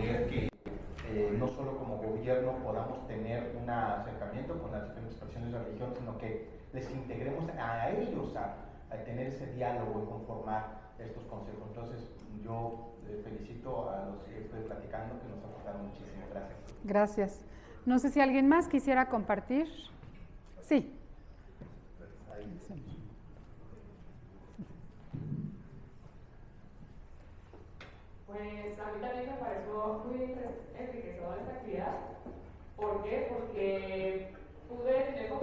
poder que no solo como gobierno podamos tener un acercamiento con las diferentes expresiones de la religión, sino que les integremos a ellos a tener ese diálogo y conformar estos consejos. Entonces, yo felicito a los que estoy platicando, que nos aportaron muchísimo. Gracias. Gracias. No sé si alguien más quisiera compartir. Sí. Pues a mí también me pareció muy enriquecedora esta actividad. ¿Por qué? Porque pude tener como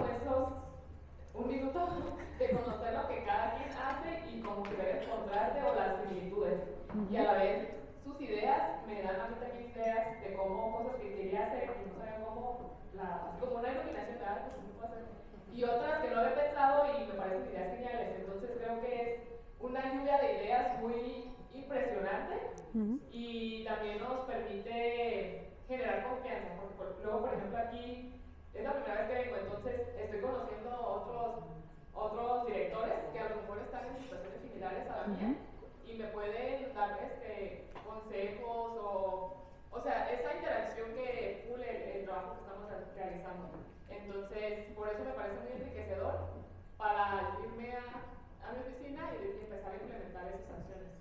un minuto de conocer lo que cada quien hace y como que ver el contraste o las similitudes. Y a la vez sus ideas me dan a mí también ideas de cómo cosas que quería hacer y no sabía cómo, como una iluminación de algo que se puede hacer. Y otras que no había pensado y me parecen ideas geniales. Entonces creo que es una lluvia de ideas muy impresionante y también nos permite generar confianza. Porque luego, por ejemplo, aquí es la primera vez que vengo, entonces estoy conociendo otros directores que a lo mejor están en situaciones similares a la mía y me pueden dar consejos o sea, esa interacción que pule el trabajo que estamos realizando. Entonces, por eso me parece muy enriquecedor para irme a mi oficina y empezar a implementar esas acciones.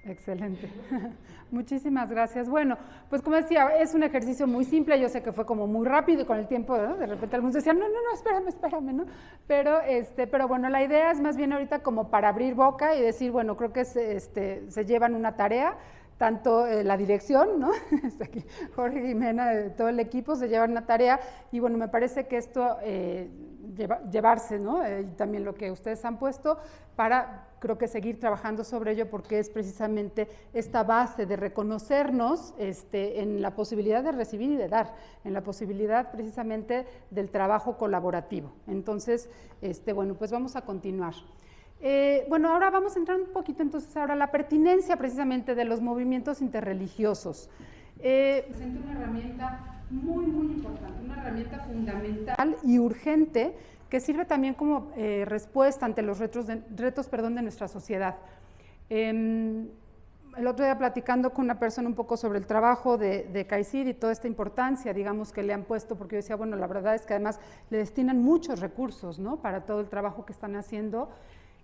Excelente. Muchísimas gracias. Bueno, pues como decía, es un ejercicio muy simple. Yo sé que fue como muy rápido y con el tiempo, ¿no? De repente algunos decían, no, espérame, ¿no? Pero bueno, la idea es más bien ahorita como para abrir boca y decir, bueno, creo que se llevan una tarea, tanto la dirección, ¿no? Aquí Jorge y Jimena, de todo el equipo, se llevan una tarea y bueno, me parece que esto llevarse, ¿no? Y también lo que ustedes han puesto para, creo que seguir trabajando sobre ello porque es precisamente esta base de reconocernos en la posibilidad de recibir y de dar, en la posibilidad precisamente del trabajo colaborativo. Entonces, bueno, pues vamos a continuar. Bueno, ahora vamos a entrar un poquito entonces ahora a la pertinencia precisamente de los movimientos interreligiosos. Presento una herramienta muy importante, una herramienta fundamental y urgente que sirve también como respuesta ante los retos de nuestra sociedad. El otro día platicando con una persona un poco sobre el trabajo de CAICID y toda esta importancia, digamos, que le han puesto, porque yo decía, bueno, la verdad es que además le destinan muchos recursos, ¿no?, para todo el trabajo que están haciendo,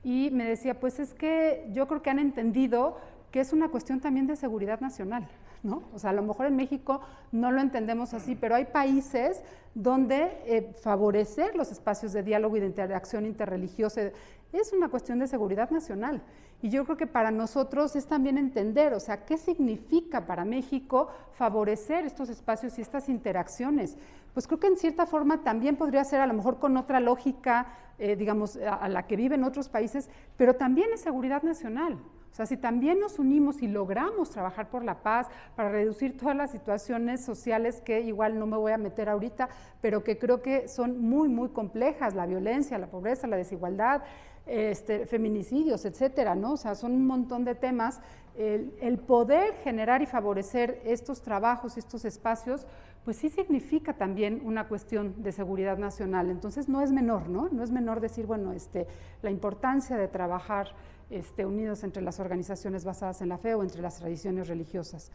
y me decía, pues es que yo creo que han entendido que es una cuestión también de seguridad nacional, ¿no? O sea, a lo mejor en México no lo entendemos así, pero hay países donde favorecer los espacios de diálogo y de interacción interreligiosa es una cuestión de seguridad nacional. Y yo creo que para nosotros es también entender, o sea, qué significa para México favorecer estos espacios y estas interacciones. Pues creo que en cierta forma también podría ser a lo mejor con otra lógica, digamos, a la que viven otros países, pero también es seguridad nacional. O sea, si también nos unimos y logramos trabajar por la paz, para reducir todas las situaciones sociales que igual no me voy a meter ahorita, pero que creo que son muy complejas, la violencia, la pobreza, la desigualdad, feminicidios, etcétera, ¿no? O sea, son un montón de temas. El poder generar y favorecer estos trabajos, estos espacios, pues sí significa también una cuestión de seguridad nacional. Entonces no es menor, ¿no? No es menor decir, bueno, la importancia de trabajar unidos entre las organizaciones basadas en la fe o entre las tradiciones religiosas.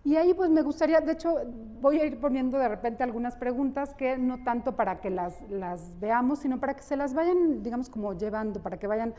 Y ahí pues me gustaría, de hecho voy a ir poniendo de repente algunas preguntas que no tanto para que las veamos, sino para que se las vayan, digamos, como llevando, para que vayan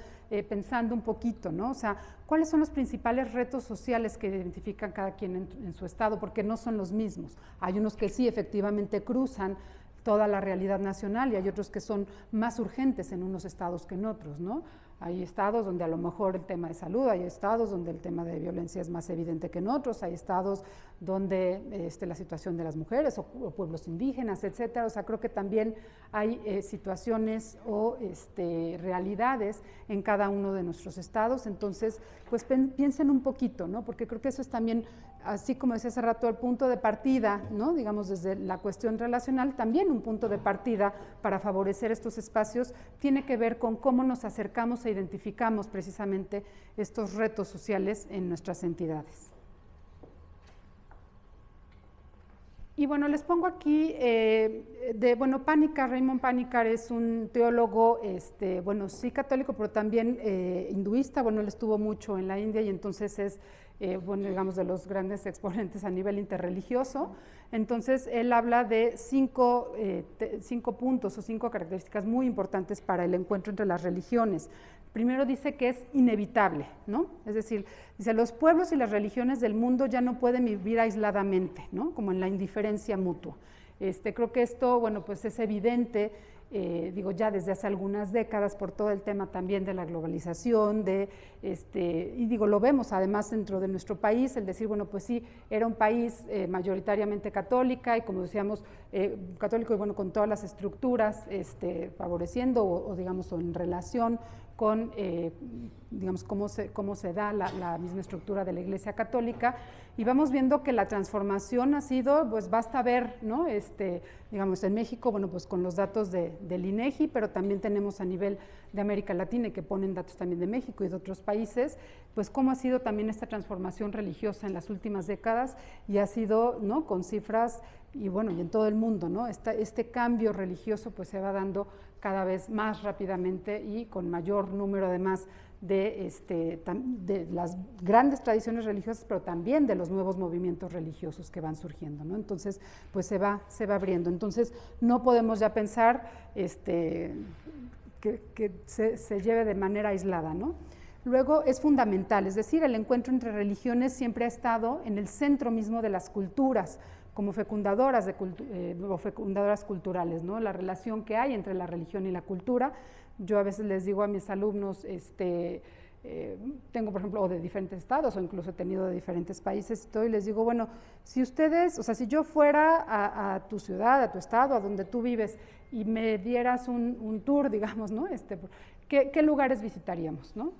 pensando un poquito, ¿no? O sea, ¿cuáles son los principales retos sociales que identifican cada quien en su estado? Porque no son los mismos. Hay unos que sí efectivamente cruzan toda la realidad nacional y hay otros que son más urgentes en unos estados que en otros, ¿no? Hay estados donde a lo mejor el tema de salud, hay estados donde el tema de violencia es más evidente que en otros, hay estados donde la situación de las mujeres o pueblos indígenas, etcétera. O sea, creo que también hay situaciones o realidades en cada uno de nuestros estados. Entonces, pues piensen un poquito, ¿no? Porque creo que eso es también, así como decía hace rato, el punto de partida, ¿no? Digamos, desde la cuestión relacional, también un punto de partida para favorecer estos espacios tiene que ver con cómo nos acercamos e identificamos precisamente estos retos sociales en nuestras entidades. Y bueno, les pongo aquí, Raymond Panikkar es un teólogo, sí católico, pero también hinduista. Bueno, él estuvo mucho en la India y entonces es bueno, digamos, de los grandes exponentes a nivel interreligioso. Entonces, él habla de 5 puntos o 5 características muy importantes para el encuentro entre las religiones. Primero dice que es inevitable, ¿no? Es decir, dice, los pueblos y las religiones del mundo ya no pueden vivir aisladamente, ¿no? Como en la indiferencia mutua. Creo que esto, bueno, pues es evidente, digo, ya desde hace algunas décadas por todo el tema también de la globalización, y digo, lo vemos además dentro de nuestro país, el decir, bueno, pues sí, era un país mayoritariamente católica y como decíamos, católico y bueno, con todas las estructuras favoreciendo o digamos, o en relación con, digamos, cómo se da la misma estructura de la Iglesia Católica, y vamos viendo que la transformación ha sido, pues basta ver, ¿no? Digamos, en México, bueno, pues con los datos del INEGI, pero también tenemos a nivel de América Latina y que ponen datos también de México y de otros países, pues cómo ha sido también esta transformación religiosa en las últimas décadas, y ha sido, ¿no? Con cifras, y bueno, y en todo el mundo, ¿no? Este cambio religioso pues se va dando cada vez más rápidamente y con mayor número además de las grandes tradiciones religiosas, pero también de los nuevos movimientos religiosos que van surgiendo, ¿no? Entonces, pues se va abriendo. Entonces, no podemos ya pensar que se lleve de manera aislada, ¿no? Luego es fundamental, es decir, el encuentro entre religiones siempre ha estado en el centro mismo de las culturas, como fecundadoras o fecundadoras culturales, ¿no? La relación que hay entre la religión y la cultura. Yo a veces les digo a mis alumnos, tengo por ejemplo, o de diferentes estados, o incluso he tenido de diferentes países y todo, y les digo, bueno, si ustedes, o sea, si yo fuera a tu ciudad, a tu estado, a donde tú vives, y me dieras un tour, digamos, ¿no? ¿Qué lugares visitaríamos, no?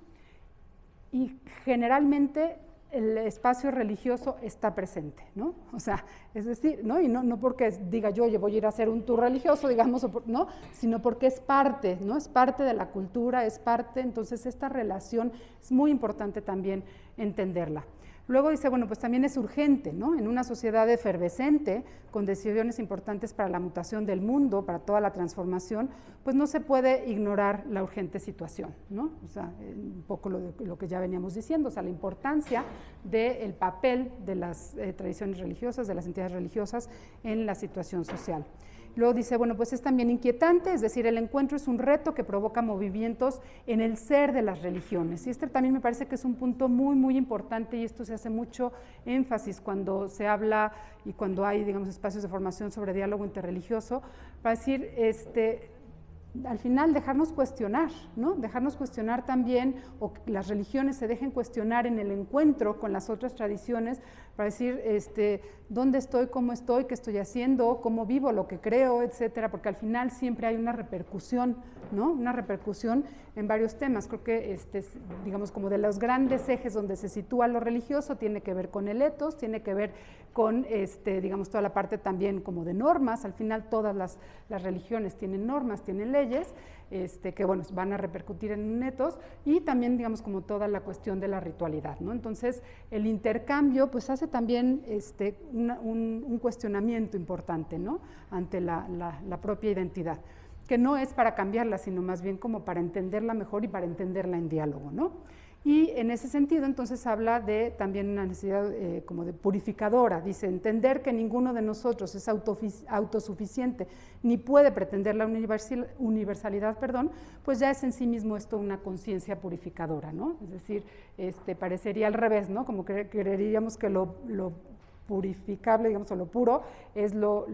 Y generalmente el espacio religioso está presente, ¿no? O sea, es decir, ¿no? Y no porque diga yo, oye, voy a ir a hacer un tour religioso, digamos, ¿no? Sino porque es parte, ¿no? Es parte de la cultura, es parte, entonces esta relación es muy importante también entenderla. Luego dice, bueno, pues también es urgente, ¿no? En una sociedad efervescente, con decisiones importantes para la mutación del mundo, para toda la transformación, pues no se puede ignorar la urgente situación, ¿no? O sea, un poco lo que ya veníamos diciendo, o sea, la importancia del papel de las tradiciones religiosas, de las entidades religiosas en la situación social. Luego dice, bueno, pues es también inquietante, es decir, el encuentro es un reto que provoca movimientos en el ser de las religiones. Y también me parece que es un punto muy, muy importante, y esto se hace mucho énfasis cuando se habla y cuando hay, digamos, espacios de formación sobre diálogo interreligioso, para decir, al final dejarnos cuestionar, ¿no? Dejarnos cuestionar también, o que las religiones se dejen cuestionar en el encuentro con las otras tradiciones, para decir, dónde estoy, cómo estoy, qué estoy haciendo, cómo vivo lo que creo, etcétera, porque al final siempre hay una repercusión, ¿no? Una repercusión en varios temas. Creo que, digamos, como de los grandes ejes donde se sitúa lo religioso, tiene que ver con el etos, tiene que ver con, digamos, toda la parte también como de normas. Al final todas las religiones tienen normas, tienen leyes, que bueno, van a repercutir en un etos, y también, digamos, como toda la cuestión de la ritualidad, ¿no? Entonces, el intercambio, pues hace también un cuestionamiento importante, ¿no? Ante la propia identidad, que no es para cambiarla, sino más bien como para entenderla mejor y para entenderla en diálogo, ¿no? Y en ese sentido, entonces, habla de también una necesidad como de purificadora. Dice, entender que ninguno de nosotros es autosuficiente ni puede pretender la universalidad, pues ya es en sí mismo esto una conciencia purificadora, ¿no? Es decir, parecería al revés, ¿no? Como que creeríamos que lo purificable, digamos, o lo puro, es lo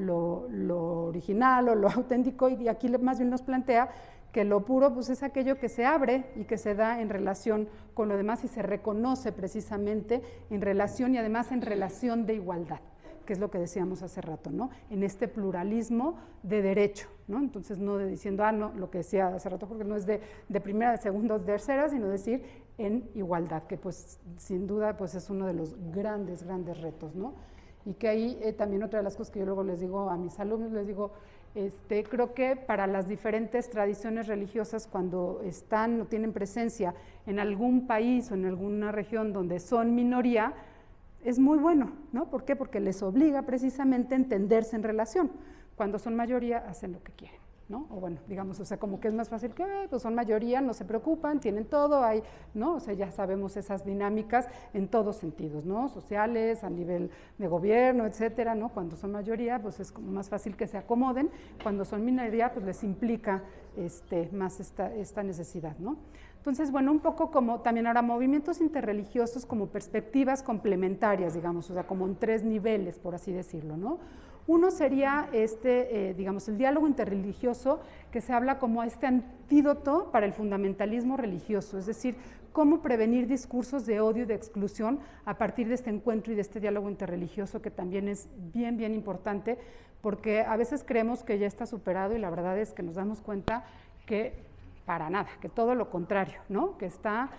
original o lo auténtico, y aquí más bien nos plantea que lo puro pues es aquello que se abre y que se da en relación con lo demás y se reconoce precisamente en relación, y además en relación de igualdad, que es lo que decíamos hace rato, ¿no? En este pluralismo de derecho, ¿no? Entonces no de diciendo, no, lo que decía hace rato, porque no es de primera, de segunda, de tercera, sino decir en igualdad, que pues sin duda pues es uno de los grandes retos, ¿no? Y que ahí también otra de las cosas que yo luego les digo a mis alumnos, les digo, creo que para las diferentes tradiciones religiosas, cuando están o tienen presencia en algún país o en alguna región donde son minoría, es muy bueno, ¿no? ¿Por qué? Porque les obliga precisamente a entenderse en relación. Cuando son mayoría, hacen lo que quieren. ¿no? O bueno, digamos, o sea, como que es más fácil que, pues son mayoría, no se preocupan, tienen todo, hay, ¿no? O sea, ya sabemos esas dinámicas en todos sentidos, ¿no? Sociales, a nivel de gobierno, etcétera, ¿no? Cuando son mayoría, pues es como más fácil que se acomoden, cuando son minoría, pues les implica más esta necesidad, ¿no? Entonces, bueno, un poco como también ahora movimientos interreligiosos como perspectivas complementarias, digamos, o sea, como en 3 niveles, por así decirlo, ¿no? Uno sería digamos, el diálogo interreligioso, que se habla como este antídoto para el fundamentalismo religioso, es decir, cómo prevenir discursos de odio y de exclusión a partir de este encuentro y de este diálogo interreligioso, que también es bien, bien importante, porque a veces creemos que ya está superado y la verdad es que nos damos cuenta que para nada, que todo lo contrario, ¿no? Que está,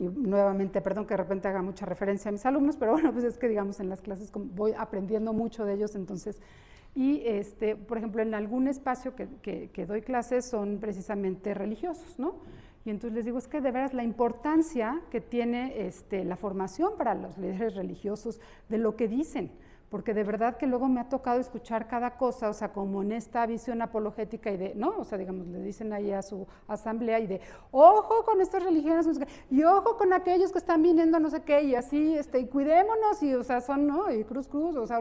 y nuevamente, perdón que de repente haga mucha referencia a mis alumnos, pero bueno, pues es que digamos en las clases voy aprendiendo mucho de ellos, entonces, y por ejemplo, en algún espacio que doy clases son precisamente religiosos, ¿no? Y entonces les digo, es que de veras la importancia que tiene la formación para los líderes religiosos de lo que dicen, porque de verdad que luego me ha tocado escuchar cada cosa, o sea, como en esta visión apologética y de, ¿no? O sea, digamos, le dicen ahí a su asamblea y de, ojo con estas religiones, no sé qué, y ojo con aquellos que están viniendo no sé qué, y así, y cuidémonos, y o sea, son, ¿no? Y cruz, o sea,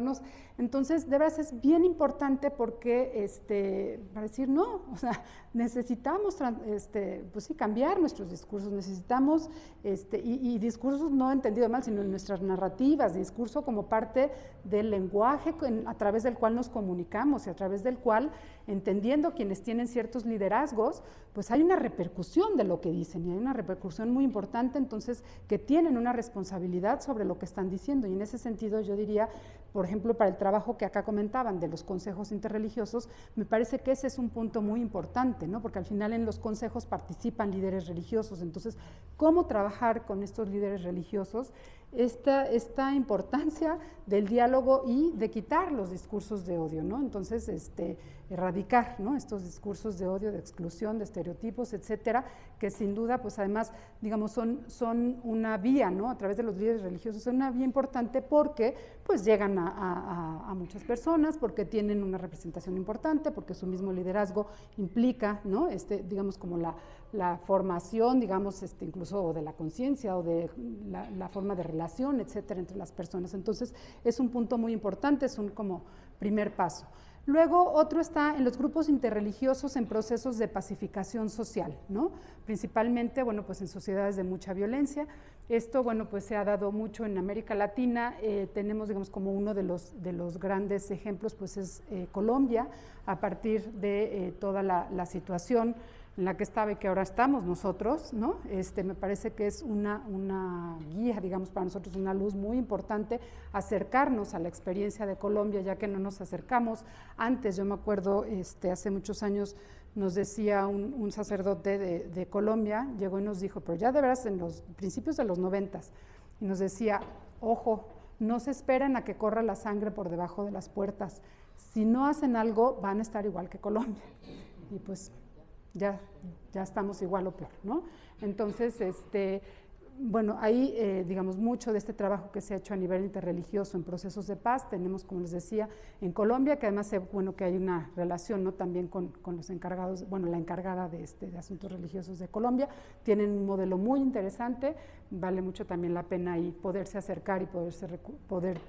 entonces, de verdad es bien importante porque, para decir, no, o sea, necesitamos, pues sí, cambiar nuestros discursos, necesitamos, y discursos no entendido mal, sino en nuestras narrativas, discurso como parte del lenguaje a través del cual nos comunicamos y a través del cual, entendiendo quienes tienen ciertos liderazgos, pues hay una repercusión de lo que dicen y hay una repercusión muy importante, entonces, que tienen una responsabilidad sobre lo que están diciendo y en ese sentido yo diría, por ejemplo, para el trabajo que acá comentaban de los consejos interreligiosos, me parece que ese es un punto muy importante, ¿no? Porque al final en los consejos participan líderes religiosos, entonces, ¿cómo trabajar con estos líderes religiosos? Esta importancia del diálogo y de quitar los discursos de odio, ¿no? Entonces, erradicar, ¿no? Estos discursos de odio, de exclusión, de estereotipos, etcétera, que sin duda, pues además, digamos, son una vía, ¿no? A través de los líderes religiosos, es una vía importante porque, pues, llegan a muchas personas, porque tienen una representación importante, porque su mismo liderazgo implica, ¿no? Digamos, como la formación, digamos, incluso de la conciencia o de la forma de relación, etcétera, entre las personas. Entonces, es un punto muy importante, es un como primer paso. Luego, otro está en los grupos interreligiosos en procesos de pacificación social, ¿no? Principalmente, bueno, pues en sociedades de mucha violencia. Esto, bueno, pues se ha dado mucho en América Latina. Tenemos, digamos, como uno de los grandes ejemplos, pues es Colombia, a partir de toda la situación en la que estaba y que ahora estamos nosotros, ¿no? Me parece que es una guía, digamos, para nosotros, una luz muy importante, acercarnos a la experiencia de Colombia, ya que no nos acercamos antes. Yo me acuerdo, hace muchos años nos decía un sacerdote de Colombia, llegó y nos dijo, pero ya de veras en los principios de los 90s, y nos decía, ojo, no se esperen a que corra la sangre por debajo de las puertas, si no hacen algo van a estar igual que Colombia. Y pues ya estamos igual o peor, ¿no? Entonces, bueno, ahí, digamos, mucho de este trabajo que se ha hecho a nivel interreligioso en procesos de paz, tenemos, como les decía, en Colombia, que además, bueno, que hay una relación, ¿no? También con los encargados, bueno, la encargada de asuntos religiosos de Colombia, tienen un modelo muy interesante, vale mucho también la pena ahí poderse acercar y poder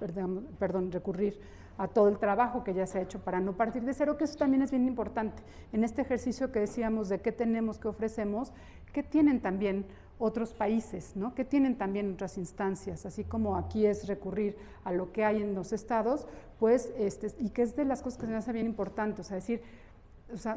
recurrir a todo el trabajo que ya se ha hecho para no partir de cero, que eso también es bien importante. En este ejercicio que decíamos de qué tenemos, qué ofrecemos, qué tienen también otros países, ¿no? ¿Qué tienen también otras instancias? Así como aquí es recurrir a lo que hay en los estados, pues, y que es de las cosas que se me hace bien importante, o sea, decir, o sea,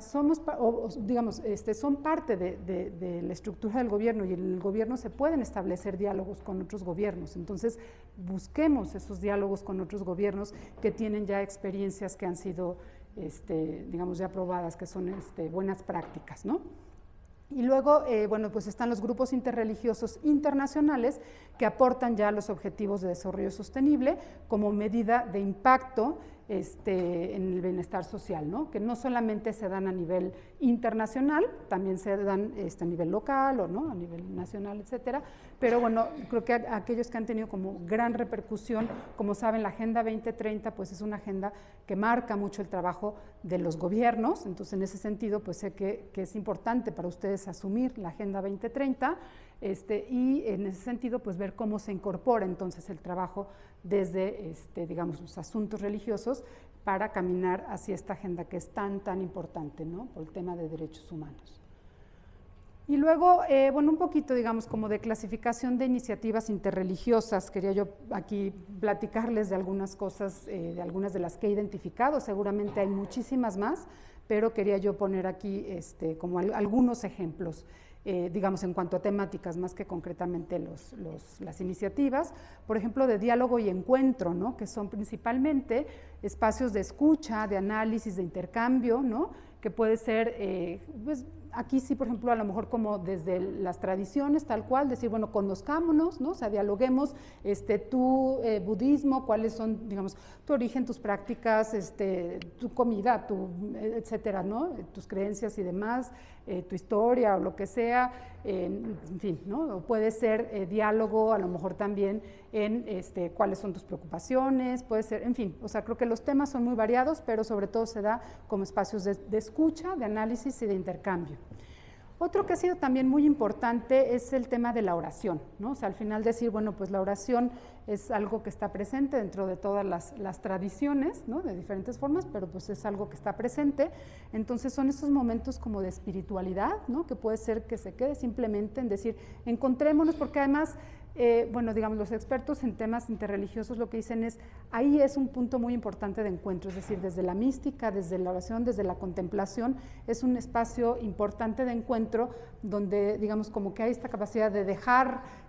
digamos, son parte de la estructura del gobierno y en el gobierno se pueden establecer diálogos con otros gobiernos, entonces busquemos esos diálogos con otros gobiernos que tienen ya experiencias que han sido, digamos, ya probadas, que son buenas prácticas, ¿no? Y luego, bueno, pues están los grupos interreligiosos internacionales que aportan ya los objetivos de desarrollo sostenible como medida de impacto en el bienestar social, ¿no? Que no solamente se dan a nivel internacional, también se dan a nivel local o ¿no? A nivel nacional, etcétera, pero bueno, creo que aquellos que han tenido como gran repercusión, como saben, la Agenda 2030 pues es una agenda que marca mucho el trabajo de los gobiernos, entonces en ese sentido pues sé que es importante para ustedes asumir la Agenda 2030 y en ese sentido pues ver cómo se incorpora entonces el trabajo desde digamos los asuntos religiosos para caminar hacia esta agenda que es tan importante, ¿no? Por el tema de derechos humanos. Y luego, bueno, un poquito, digamos, como de clasificación de iniciativas interreligiosas, quería yo aquí platicarles de algunas cosas, de algunas de las que he identificado, seguramente hay muchísimas más, pero quería yo poner aquí como algunos ejemplos, digamos, en cuanto a temáticas, más que concretamente las iniciativas, por ejemplo, de diálogo y encuentro, ¿no? Que son principalmente espacios de escucha, de análisis, de intercambio, ¿no? Que puede ser, pues, aquí sí, por ejemplo, a lo mejor como desde las tradiciones, tal cual, decir, bueno, conozcámonos, ¿no? O sea, dialoguemos, tu budismo, cuáles son, digamos, tu origen, tus prácticas, tu comida, etcétera, ¿no? Tus creencias y demás, tu historia o lo que sea, en fin, ¿no? O puede ser diálogo, a lo mejor también en cuáles son tus preocupaciones, puede ser, en fin, o sea, creo que los temas son muy variados, pero sobre todo se da como espacios de escucha, de análisis y de intercambio. Otro que ha sido también muy importante es el tema de la oración, ¿no? O sea, al final decir, bueno, pues la oración es algo que está presente dentro de todas las tradiciones, ¿no? De diferentes formas, pero pues es algo que está presente. Entonces son estos momentos como de espiritualidad, ¿no? Que puede ser que se quede simplemente en decir, encontrémonos, porque además, bueno, digamos, los expertos en temas interreligiosos lo que dicen es, ahí es un punto muy importante de encuentro, es decir, desde la mística, desde la oración, desde la contemplación, es un espacio importante de encuentro donde, digamos, como que hay esta capacidad de dejar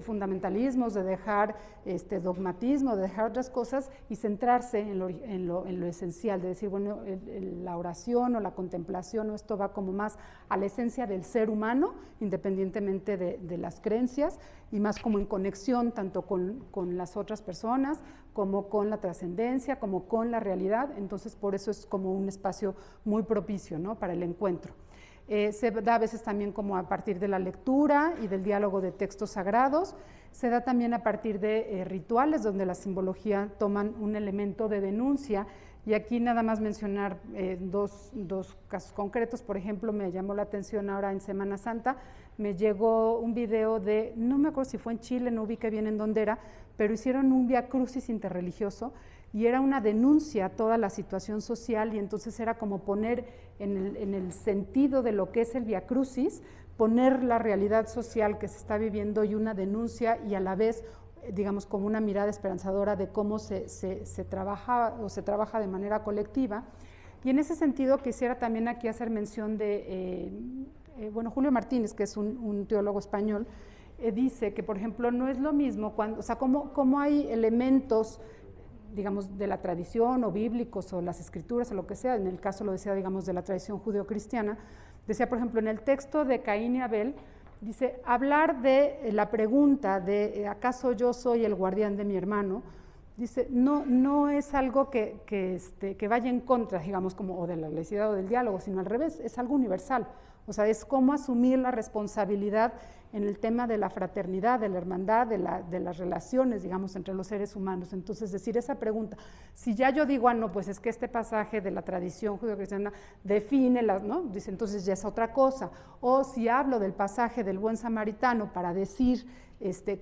fundamentalismos, de dejar dogmatismo, de dejar otras cosas y centrarse en lo esencial, de decir, bueno, la oración o la contemplación, o esto va como más a la esencia del ser humano, independientemente de las creencias, y más como en conexión tanto con las otras personas, como con la trascendencia, como con la realidad. Entonces por eso es como un espacio muy propicio, ¿no? Para el encuentro. Se da a veces también como a partir de la lectura y del diálogo de textos sagrados, se da también a partir de rituales donde la simbología toman un elemento de denuncia, y aquí nada más mencionar dos casos concretos. Por ejemplo, me llamó la atención ahora en Semana Santa, me llegó un video de, no me acuerdo si fue en Chile, no ubiqué bien en dónde era, pero hicieron un viacrucis interreligioso y era una denuncia a toda la situación social, y entonces era como poner en el sentido de lo que es el viacrucis, poner la realidad social que se está viviendo y una denuncia, y a la vez, digamos, como una mirada esperanzadora de cómo se trabaja o se trabaja de manera colectiva. Y en ese sentido quisiera también aquí hacer mención de, bueno, Julio Martínez, que es un teólogo español, dice que, por ejemplo, no es lo mismo cuando, o sea, como hay elementos, digamos, de la tradición o bíblicos o las escrituras o lo que sea, en el caso lo decía, digamos, de la tradición judeocristiana, decía, por ejemplo, en el texto de Caín y Abel, dice, hablar de la pregunta de ¿acaso yo soy el guardián de mi hermano? Dice, no es algo que vaya en contra, digamos, como o de la laicidad o del diálogo, sino al revés, es algo universal. O sea, es cómo asumir la responsabilidad en el tema de la fraternidad, de la hermandad, de las relaciones, digamos, entre los seres humanos. Entonces, decir esa pregunta, si ya yo digo, no, pues es que este pasaje de la tradición judeocristiana define las, ¿no? Dice, entonces ya es otra cosa. O si hablo del pasaje del buen samaritano para decir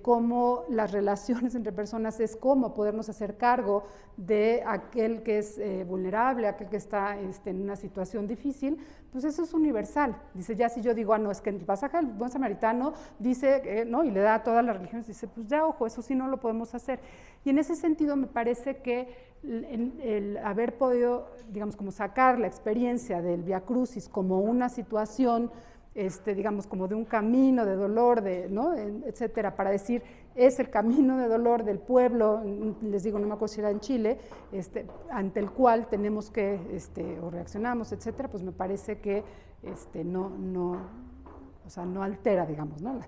cómo las relaciones entre personas es cómo podernos hacer cargo de aquel que es vulnerable, aquel que está en una situación difícil, pues eso es universal. Dice, ya si yo digo, no, es que en el pasaje del buen samaritano dice, ¿no? Y le da a todas las religiones, dice, pues ya, ojo, eso sí no lo podemos hacer. Y en ese sentido me parece que el haber podido, digamos, como sacar la experiencia del Vía Crucis como una situación, digamos, como de un camino de dolor, ¿no? Etcétera, para decir, es el camino de dolor del pueblo, les digo, no me acuerdo si era en Chile, ante el cual tenemos que, o reaccionamos, etcétera, pues me parece que no altera, digamos, ¿no?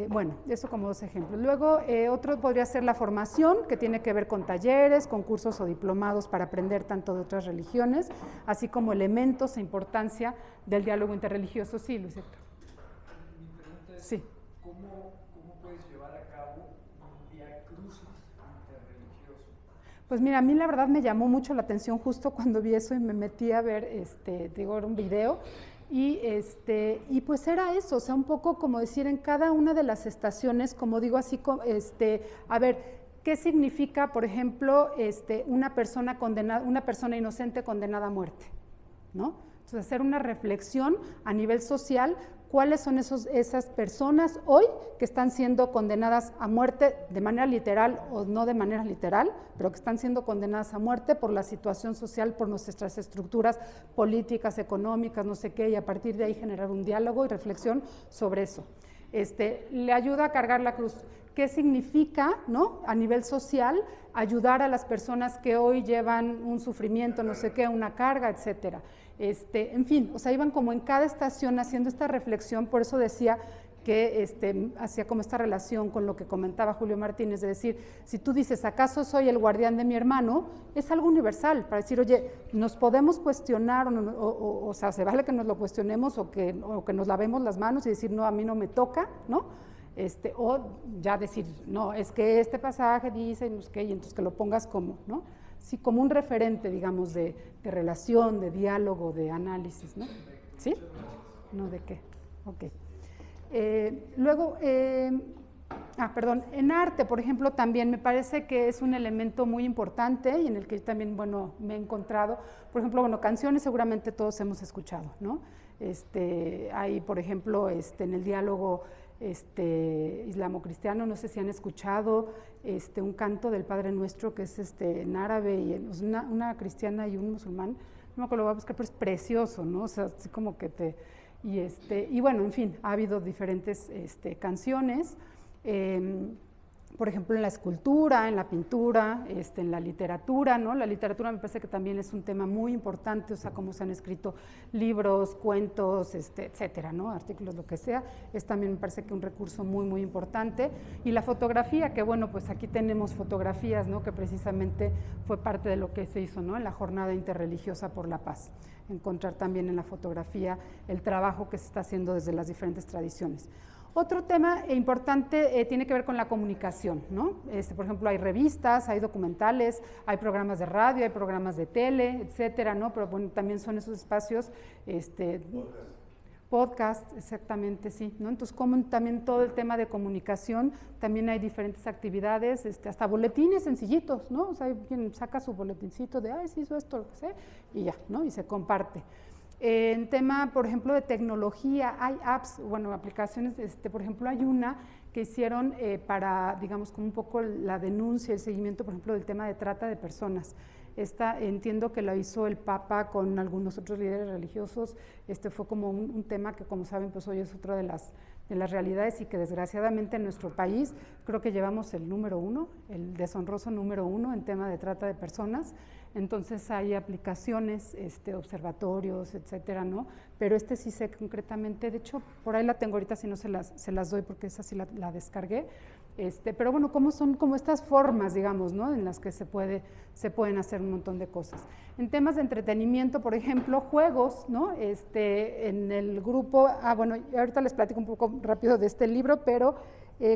Bueno, eso como dos ejemplos. Luego, otro podría ser la formación, que tiene que ver con talleres, con cursos o diplomados para aprender tanto de otras religiones, así como elementos e importancia del diálogo interreligioso. Sí, Luis Héctor. Mi pregunta es, sí. ¿cómo puedes llevar a cabo un viacrucis interreligioso? Pues mira, a mí la verdad me llamó mucho la atención justo cuando vi eso y me metí a ver, digo, era un video. Y pues era eso, o sea, un poco como decir en cada una de las estaciones, como digo así, a ver, ¿qué significa, por ejemplo, una persona condenada, una persona inocente condenada a muerte? ¿No? Entonces, hacer una reflexión a nivel social, cuáles son esas personas hoy que están siendo condenadas a muerte de manera literal o no de manera literal, pero que están siendo condenadas a muerte por la situación social, por nuestras estructuras políticas, económicas, no sé qué, y a partir de ahí generar un diálogo y reflexión sobre eso. Le ayuda a cargar la cruz. ¿Qué significa, ¿no?, a nivel social ayudar a las personas que hoy llevan un sufrimiento, no sé qué, una carga, etcétera? En fin, o sea, iban como en cada estación haciendo esta reflexión, por eso decía que hacía como esta relación con lo que comentaba Julio Martínez, de decir, si tú dices, ¿acaso soy el guardián de mi hermano? Es algo universal, para decir, oye, nos podemos cuestionar, o sea, se vale que nos lo cuestionemos o que nos lavemos las manos y decir, no, a mí no me toca, ¿no? O ya decir, no, es que este pasaje dice, no sé qué, y entonces que lo pongas como, ¿no? Sí, como un referente, digamos, de relación, de diálogo, de análisis, ¿no? ¿Sí? No, ¿de qué? Ok. Luego, perdón, en arte, por ejemplo, también me parece que es un elemento muy importante y en el que yo también, bueno, me he encontrado, por ejemplo, bueno, canciones seguramente todos hemos escuchado, ¿no? Hay, por ejemplo, en el diálogo islamo-cristiano, no sé si han escuchado un canto del Padre Nuestro que es en árabe y una cristiana y un musulmán, no me acuerdo, lo voy a buscar, pero es precioso, ¿no? O sea, así como que y bueno, en fin, ha habido diferentes canciones, por ejemplo, en la escultura, en la pintura, en la literatura, ¿no? La literatura me parece que también es un tema muy importante, o sea, cómo se han escrito libros, cuentos, etcétera, ¿no? Artículos, lo que sea, es también me parece que un recurso muy, muy importante. Y la fotografía, que bueno, pues aquí tenemos fotografías, ¿no? Que precisamente fue parte de lo que se hizo, ¿no? En la Jornada Interreligiosa por la Paz. Encontrar también en la fotografía el trabajo que se está haciendo desde las diferentes tradiciones. Otro tema importante tiene que ver con la comunicación, ¿no? Por ejemplo, hay revistas, hay documentales, hay programas de radio, hay programas de tele, etcétera, ¿no? Pero bueno, también son esos espacios, podcast, exactamente, sí, ¿no? Entonces, como también todo el tema de comunicación, también hay diferentes actividades, hasta boletines sencillitos, ¿no? O sea, hay quien saca su boletincito de, ay, sí hizo esto, lo que sé, y ya, ¿no? Y se comparte. En tema, por ejemplo, de tecnología, hay apps, bueno, aplicaciones, por ejemplo, hay una que hicieron para, digamos, como un poco la denuncia, el seguimiento, por ejemplo, del tema de trata de personas. Esta entiendo que la hizo el Papa con algunos otros líderes religiosos, fue como un tema que, como saben, pues hoy es otra de las realidades y que desgraciadamente en nuestro país creo que llevamos el número 1, el deshonroso número 1 en tema de trata de personas. Entonces hay aplicaciones, observatorios, etcétera, ¿no? Pero sí sé concretamente, de hecho, por ahí la tengo ahorita, si no se las doy porque esa sí la descargué. Pero bueno, son como estas formas, digamos, ¿no? En las que se pueden hacer un montón de cosas. En temas de entretenimiento, por ejemplo, juegos, ¿no? En el grupo, bueno, ahorita les platico un poco rápido de este libro, pero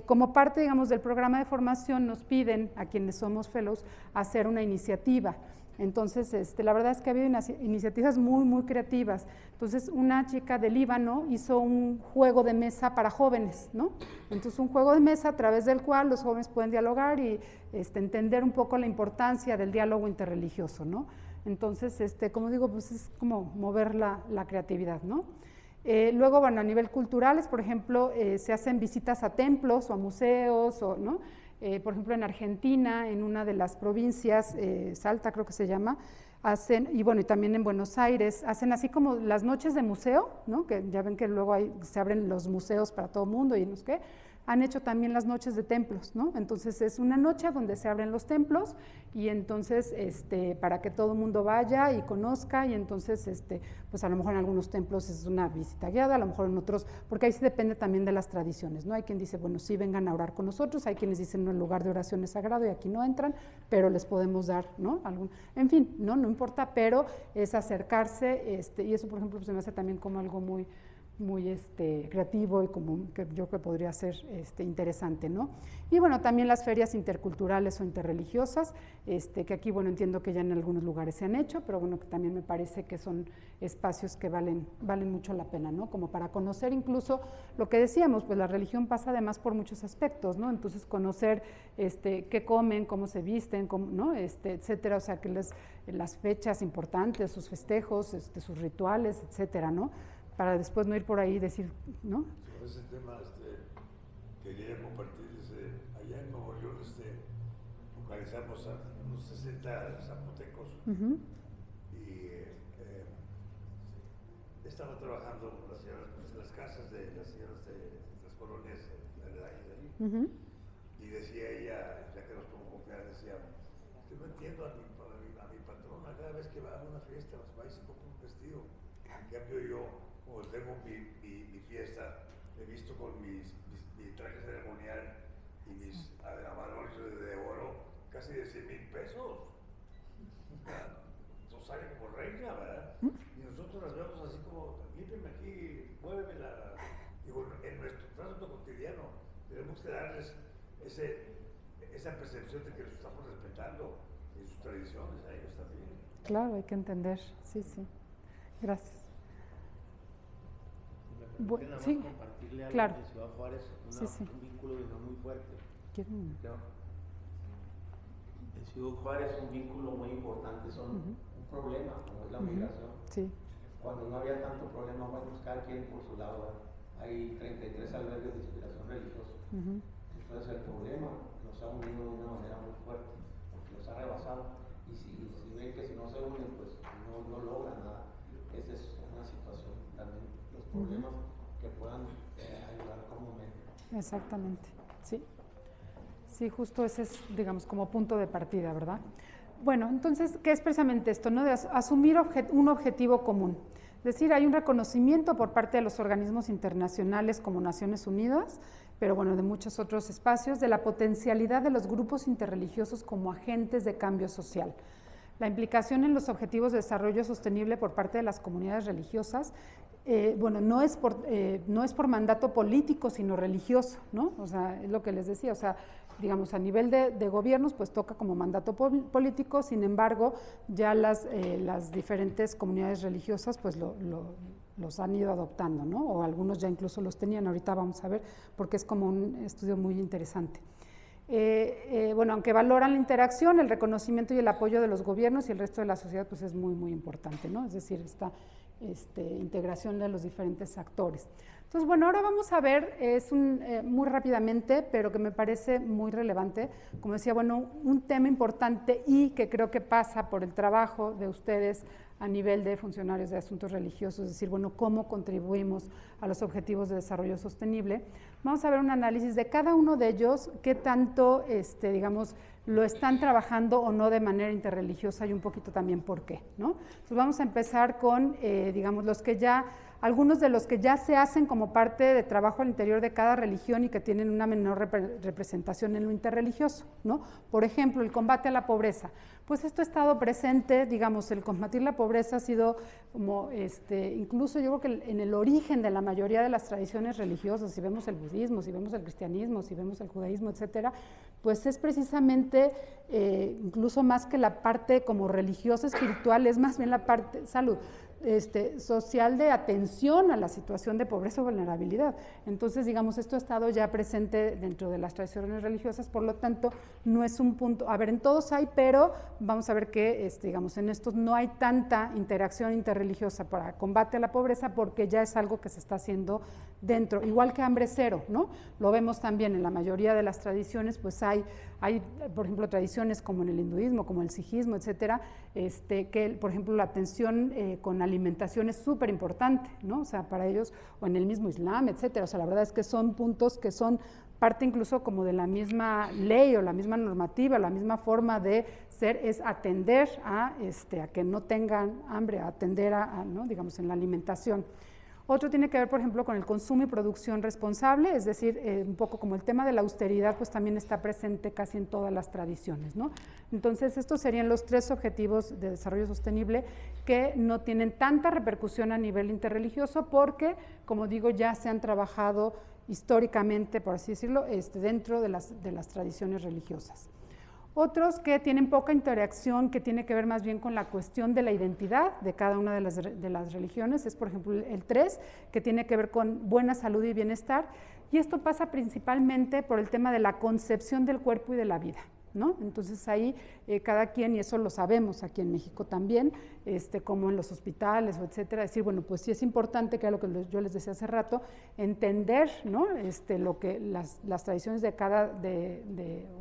como parte, digamos, del programa de formación nos piden a quienes somos fellows hacer una iniciativa. Entonces, la verdad es que ha habido iniciativas muy, muy creativas. Entonces, una chica de Líbano hizo un juego de mesa para jóvenes, ¿no? Entonces, un juego de mesa a través del cual los jóvenes pueden dialogar y entender un poco la importancia del diálogo interreligioso, ¿no? Entonces, como digo, pues es como mover la creatividad, ¿no? Luego, bueno, a nivel culturales, por ejemplo, se hacen visitas a templos o a museos, ¿no? Por ejemplo, en Argentina, en una de las provincias, Salta creo que se llama, hacen, y bueno, y también en Buenos Aires, hacen así como las noches de museo, ¿no? Que ya ven que luego se abren los museos para todo el mundo y no sé qué. han hecho también las noches de templos, ¿no? Entonces es una noche donde se abren los templos y entonces para que todo el mundo vaya y conozca, y entonces pues a lo mejor en algunos templos es una visita guiada, a lo mejor en otros, porque ahí sí depende también de las tradiciones, ¿no? Hay quien dice, bueno, sí, vengan a orar con nosotros, hay quienes dicen, no, el lugar de oración es sagrado y aquí no entran, pero les podemos dar, ¿no? En fin, no importa, pero es acercarse, y eso, por ejemplo, pues se me hace también como algo muy creativo y como que yo creo que podría ser interesante, ¿no? Y bueno, también las ferias interculturales o interreligiosas, que aquí, bueno, entiendo que ya en algunos lugares se han hecho, pero bueno, que también me parece que son espacios que valen mucho la pena, ¿no? Como para conocer incluso lo que decíamos, pues la religión pasa además por muchos aspectos, ¿no? Entonces conocer qué comen, cómo se visten, ¿no? Etcétera, o sea, que las fechas importantes, sus festejos, sus rituales, etcétera, ¿no? Para después no ir por ahí y decir, ¿no? Sobre ese tema, quería compartir, allá en Nuevo León, localizamos a unos 60 zapotecos, y estaba trabajando con las señoras, pues, en las casas de las señoras de las colonias aledañas de ahí, y decía ella, ya que nos tomó confianza, decía, yo no entiendo a mi patrona, cada vez que va a una fiesta, va y se compra un vestido, en cambio yo, como tengo mi fiesta, he visto con mi traje ceremonial y mis adornos de oro, casi de 100,000 pesos. Entonces sale como reina, ¿verdad? Y nosotros las vemos así como, límpiame aquí, muévemela. Digo, en nuestro trato cotidiano tenemos que darles esa percepción de que los estamos respetando en sus tradiciones a ellos también. Claro, hay que entender, sí. Gracias. Sí, compartirle algo claro. de Ciudad Juárez, un vínculo muy fuerte. ¿Quieren? En Ciudad Juárez un vínculo muy importante son un problema, como es la migración. Sí. Cuando no había tanto problema, bueno, pues cada quien por su lado, hay 33 albergues de inspiración religiosa. Entonces el problema nos ha unido de una manera muy fuerte, porque los ha rebasado. Y si ven que si no se unen, pues no logran nada. Esa es una situación también, los problemas que puedan ayudar como medio. Exactamente, sí. Sí, justo ese es, digamos, como punto de partida, ¿verdad? Bueno, entonces, ¿qué es precisamente esto, no? De asumir un objetivo común. Es decir, hay un reconocimiento por parte de los organismos internacionales como Naciones Unidas, pero bueno, de muchos otros espacios, de la potencialidad de los grupos interreligiosos como agentes de cambio social. La implicación en los objetivos de desarrollo sostenible por parte de las comunidades religiosas, bueno, no es por mandato político, sino religioso, ¿no? O sea, es lo que les decía, o sea, digamos, a nivel de gobiernos, pues toca como mandato político, sin embargo, ya las diferentes comunidades religiosas, pues los han ido adoptando, ¿no? O algunos ya incluso los tenían, ahorita vamos a ver, porque es como un estudio muy interesante. Bueno, aunque valoran la interacción, el reconocimiento y el apoyo de los gobiernos y el resto de la sociedad, pues es muy importante, ¿no? Es decir, esta integración de los diferentes actores. Entonces, bueno, ahora vamos a ver, muy rápidamente, pero que me parece muy relevante, como decía, bueno, un tema importante y que creo que pasa por el trabajo de ustedes a nivel de funcionarios de asuntos religiosos, es decir, bueno, cómo contribuimos a los objetivos de desarrollo sostenible. Vamos a ver un análisis de cada uno de ellos, qué tanto, digamos, lo están trabajando o no de manera interreligiosa y un poquito también por qué, ¿no? Entonces vamos a empezar con, digamos, algunos de los que ya se hacen como parte de trabajo al interior de cada religión y que tienen una menor representación en lo interreligioso, ¿no? Por ejemplo, el combate a la pobreza. Pues esto ha estado presente, digamos, el combatir la pobreza ha sido como, incluso yo creo que en el origen de la mayoría de las tradiciones religiosas, si vemos el budismo, si vemos el cristianismo, si vemos el judaísmo, etcétera, pues es precisamente, incluso más que la parte como religiosa, espiritual, es más bien la parte, social de atención a la situación de pobreza o vulnerabilidad. Entonces, digamos, esto ha estado ya presente dentro de las tradiciones religiosas, por lo tanto, no es un punto, a ver, en todos hay, pero vamos a ver que, digamos, en estos no hay tanta interacción interreligiosa para combate a la pobreza porque ya es algo que se está haciendo dentro, igual que hambre cero, ¿no? Lo vemos también en la mayoría de las tradiciones, pues hay, por ejemplo, tradiciones como en el hinduismo, como el sijismo, etcétera, que, por ejemplo, la atención con alimentación es súper importante, ¿no? O sea, para ellos, o en el mismo Islam, etcétera, o sea, la verdad es que son puntos que son parte incluso como de la misma ley o la misma normativa, la misma forma de ser, es atender a que no tengan hambre, atender ¿no? digamos, en la alimentación. Otro tiene que ver, por ejemplo, con el consumo y producción responsable, es decir, un poco como el tema de la austeridad, pues también está presente casi en todas las tradiciones, ¿no? Entonces, estos serían los 3 objetivos de desarrollo sostenible que no tienen tanta repercusión a nivel interreligioso porque, como digo, ya se han trabajado históricamente, por así decirlo, dentro de las tradiciones religiosas. Otros que tienen poca interacción, que tiene que ver más bien con la cuestión de la identidad de cada una de las religiones, es por ejemplo el 3, que tiene que ver con buena salud y bienestar, y esto pasa principalmente por el tema de la concepción del cuerpo y de la vida, ¿no? Entonces ahí cada quien, y eso lo sabemos aquí en México también, como en los hospitales, etcétera, decir, bueno, pues sí es importante, que era lo que yo les decía hace rato, entender, ¿no? Lo que las tradiciones de cada,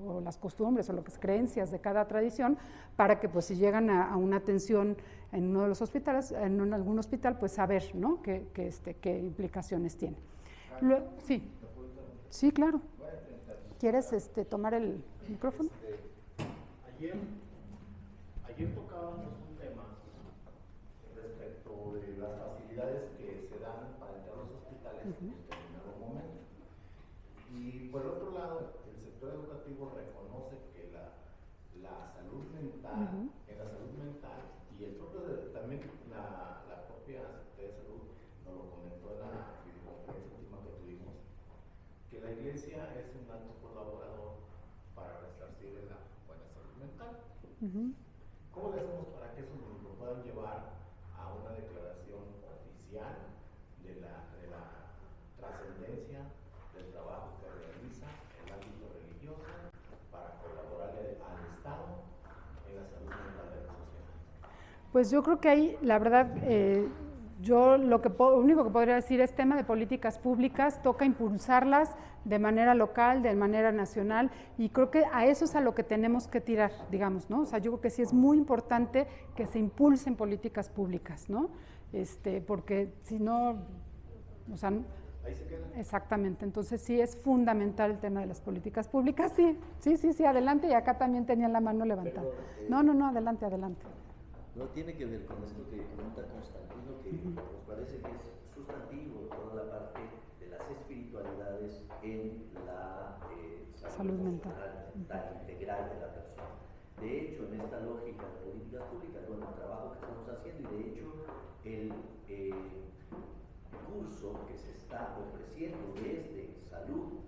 o las costumbres o las creencias de cada tradición, para que pues si llegan a una atención en uno de los hospitales, en algún hospital, pues saber, ¿no? qué implicaciones tiene. Sí, sí, claro. ¿Quieres tomar el micrófono? Ayer tocábamos un tema respecto de las facilidades que se dan para entrar a los hospitales en determinado momento. Y por otro lado, el sector educativo reconoce que la salud mental, en la salud mental, y el propio, también la propia Secretaría de Salud nos lo comentó en la videoconferencia última que tuvimos, que la iglesia es un alto colaborador para resarcir la buena salud mental. ¿Cómo le hacemos para que eso nos lo puedan llevar a una declaración oficial de la trascendencia del trabajo que realiza el ámbito religioso para colaborarle al Estado en la salud mental de la sociedad? Pues yo creo que ahí, la verdad, yo lo único que podría decir es tema de políticas públicas, toca impulsarlas de manera local, de manera nacional, y creo que a eso es a lo que tenemos que tirar, digamos, ¿no? O sea, yo creo que sí es muy importante que se impulsen políticas públicas, ¿no? Porque si no, o sea, Ahí se queda. exactamente, entonces sí es fundamental el tema de las políticas públicas, sí, adelante, y acá también tenían la mano levantada. Perdón, No, adelante. No tiene que ver con esto que comenta Constantino, que nos parece que es sustantivo toda la parte de las espiritualidades en la salud mental integral de la persona. De hecho, en esta lógica de políticas públicas, bueno, el trabajo que estamos haciendo, y de hecho el curso que se está ofreciendo desde salud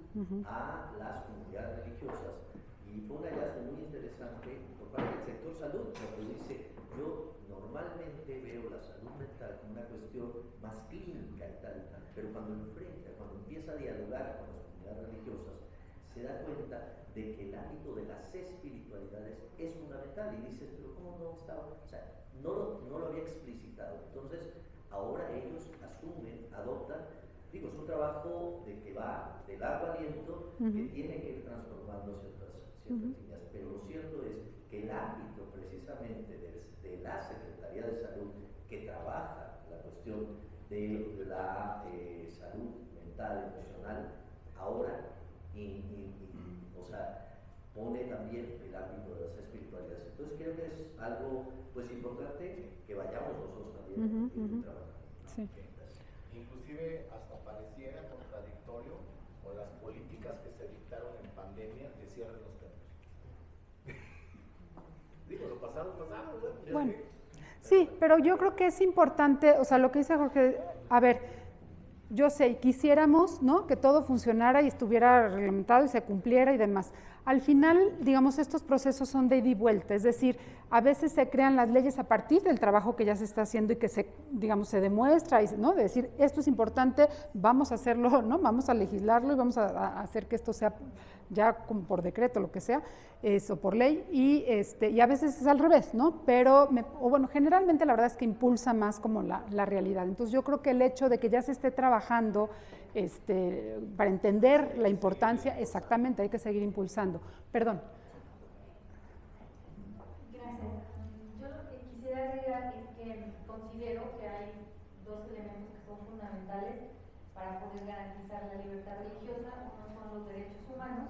a las comunidades religiosas, y fue un hallazgo muy interesante por parte del sector salud, porque dice, yo normalmente veo la salud mental como una cuestión más clínica y tal, pero cuando empieza a dialogar con las comunidades religiosas, se da cuenta de que el ámbito de las espiritualidades es fundamental, y dices, pero ¿cómo no estaba? O sea, no lo había explicitado. Entonces, ahora ellos asumen, adoptan, digo, es un trabajo que va de largo aliento, que tiene que ir transformando ciertas líneas, pero lo cierto es que el ámbito precisamente de la Secretaría de Salud, que trabaja la cuestión de la salud mental, emocional, ahora, o sea, pone también el ámbito de las espiritualidades. Entonces creo que es algo pues importante que vayamos nosotros también trabajando. Sí. Inclusive hasta pareciera contradictorio con las políticas que se dictaron en pandemia de cierre de los templos. Digo, lo pasado, ¿no? Bueno, sí, pero yo creo que es importante, o sea, lo que dice Jorge, a ver, yo sé, quisiéramos, ¿no?, que todo funcionara y estuviera reglamentado y se cumpliera y demás. Al final, digamos, estos procesos son de ida y vuelta, es decir, a veces se crean las leyes a partir del trabajo que ya se está haciendo y que se demuestra, ¿no?, de decir, esto es importante, vamos a hacerlo, ¿no?, vamos a legislarlo y vamos a hacer que esto sea ya como por decreto, lo que sea, o por ley, y a veces es al revés, ¿no? Pero, bueno, generalmente la verdad es que impulsa más como la realidad. Entonces yo creo que el hecho de que ya se esté trabajando para entender la importancia, exactamente, hay que seguir impulsando. Perdón. Gracias. Yo lo que quisiera agregar es que considero que hay dos elementos que son fundamentales para poder garantizar la libertad religiosa. Uno son los derechos humanos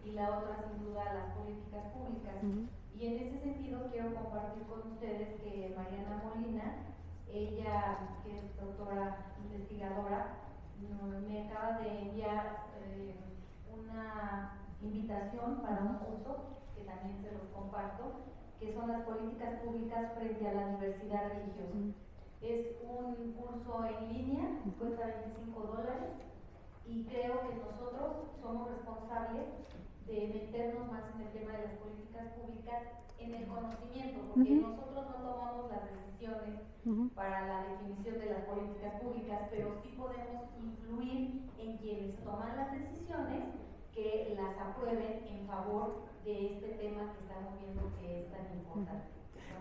y la otra sin duda las políticas públicas. Y en ese sentido quiero compartir con ustedes que Mariana Molina, ella que es doctora investigadora, me acaba de enviar una invitación para un curso que también se los comparto, que son las políticas públicas frente a la diversidad religiosa. Es un curso en línea, cuesta $25 y creo que nosotros somos responsables de meternos más en el tema de las políticas públicas en el conocimiento, porque nosotros no tomamos las decisiones para la definición de las políticas públicas, pero sí podemos influir en quienes toman las decisiones que las aprueben en favor de este tema que estamos viendo que es tan importante.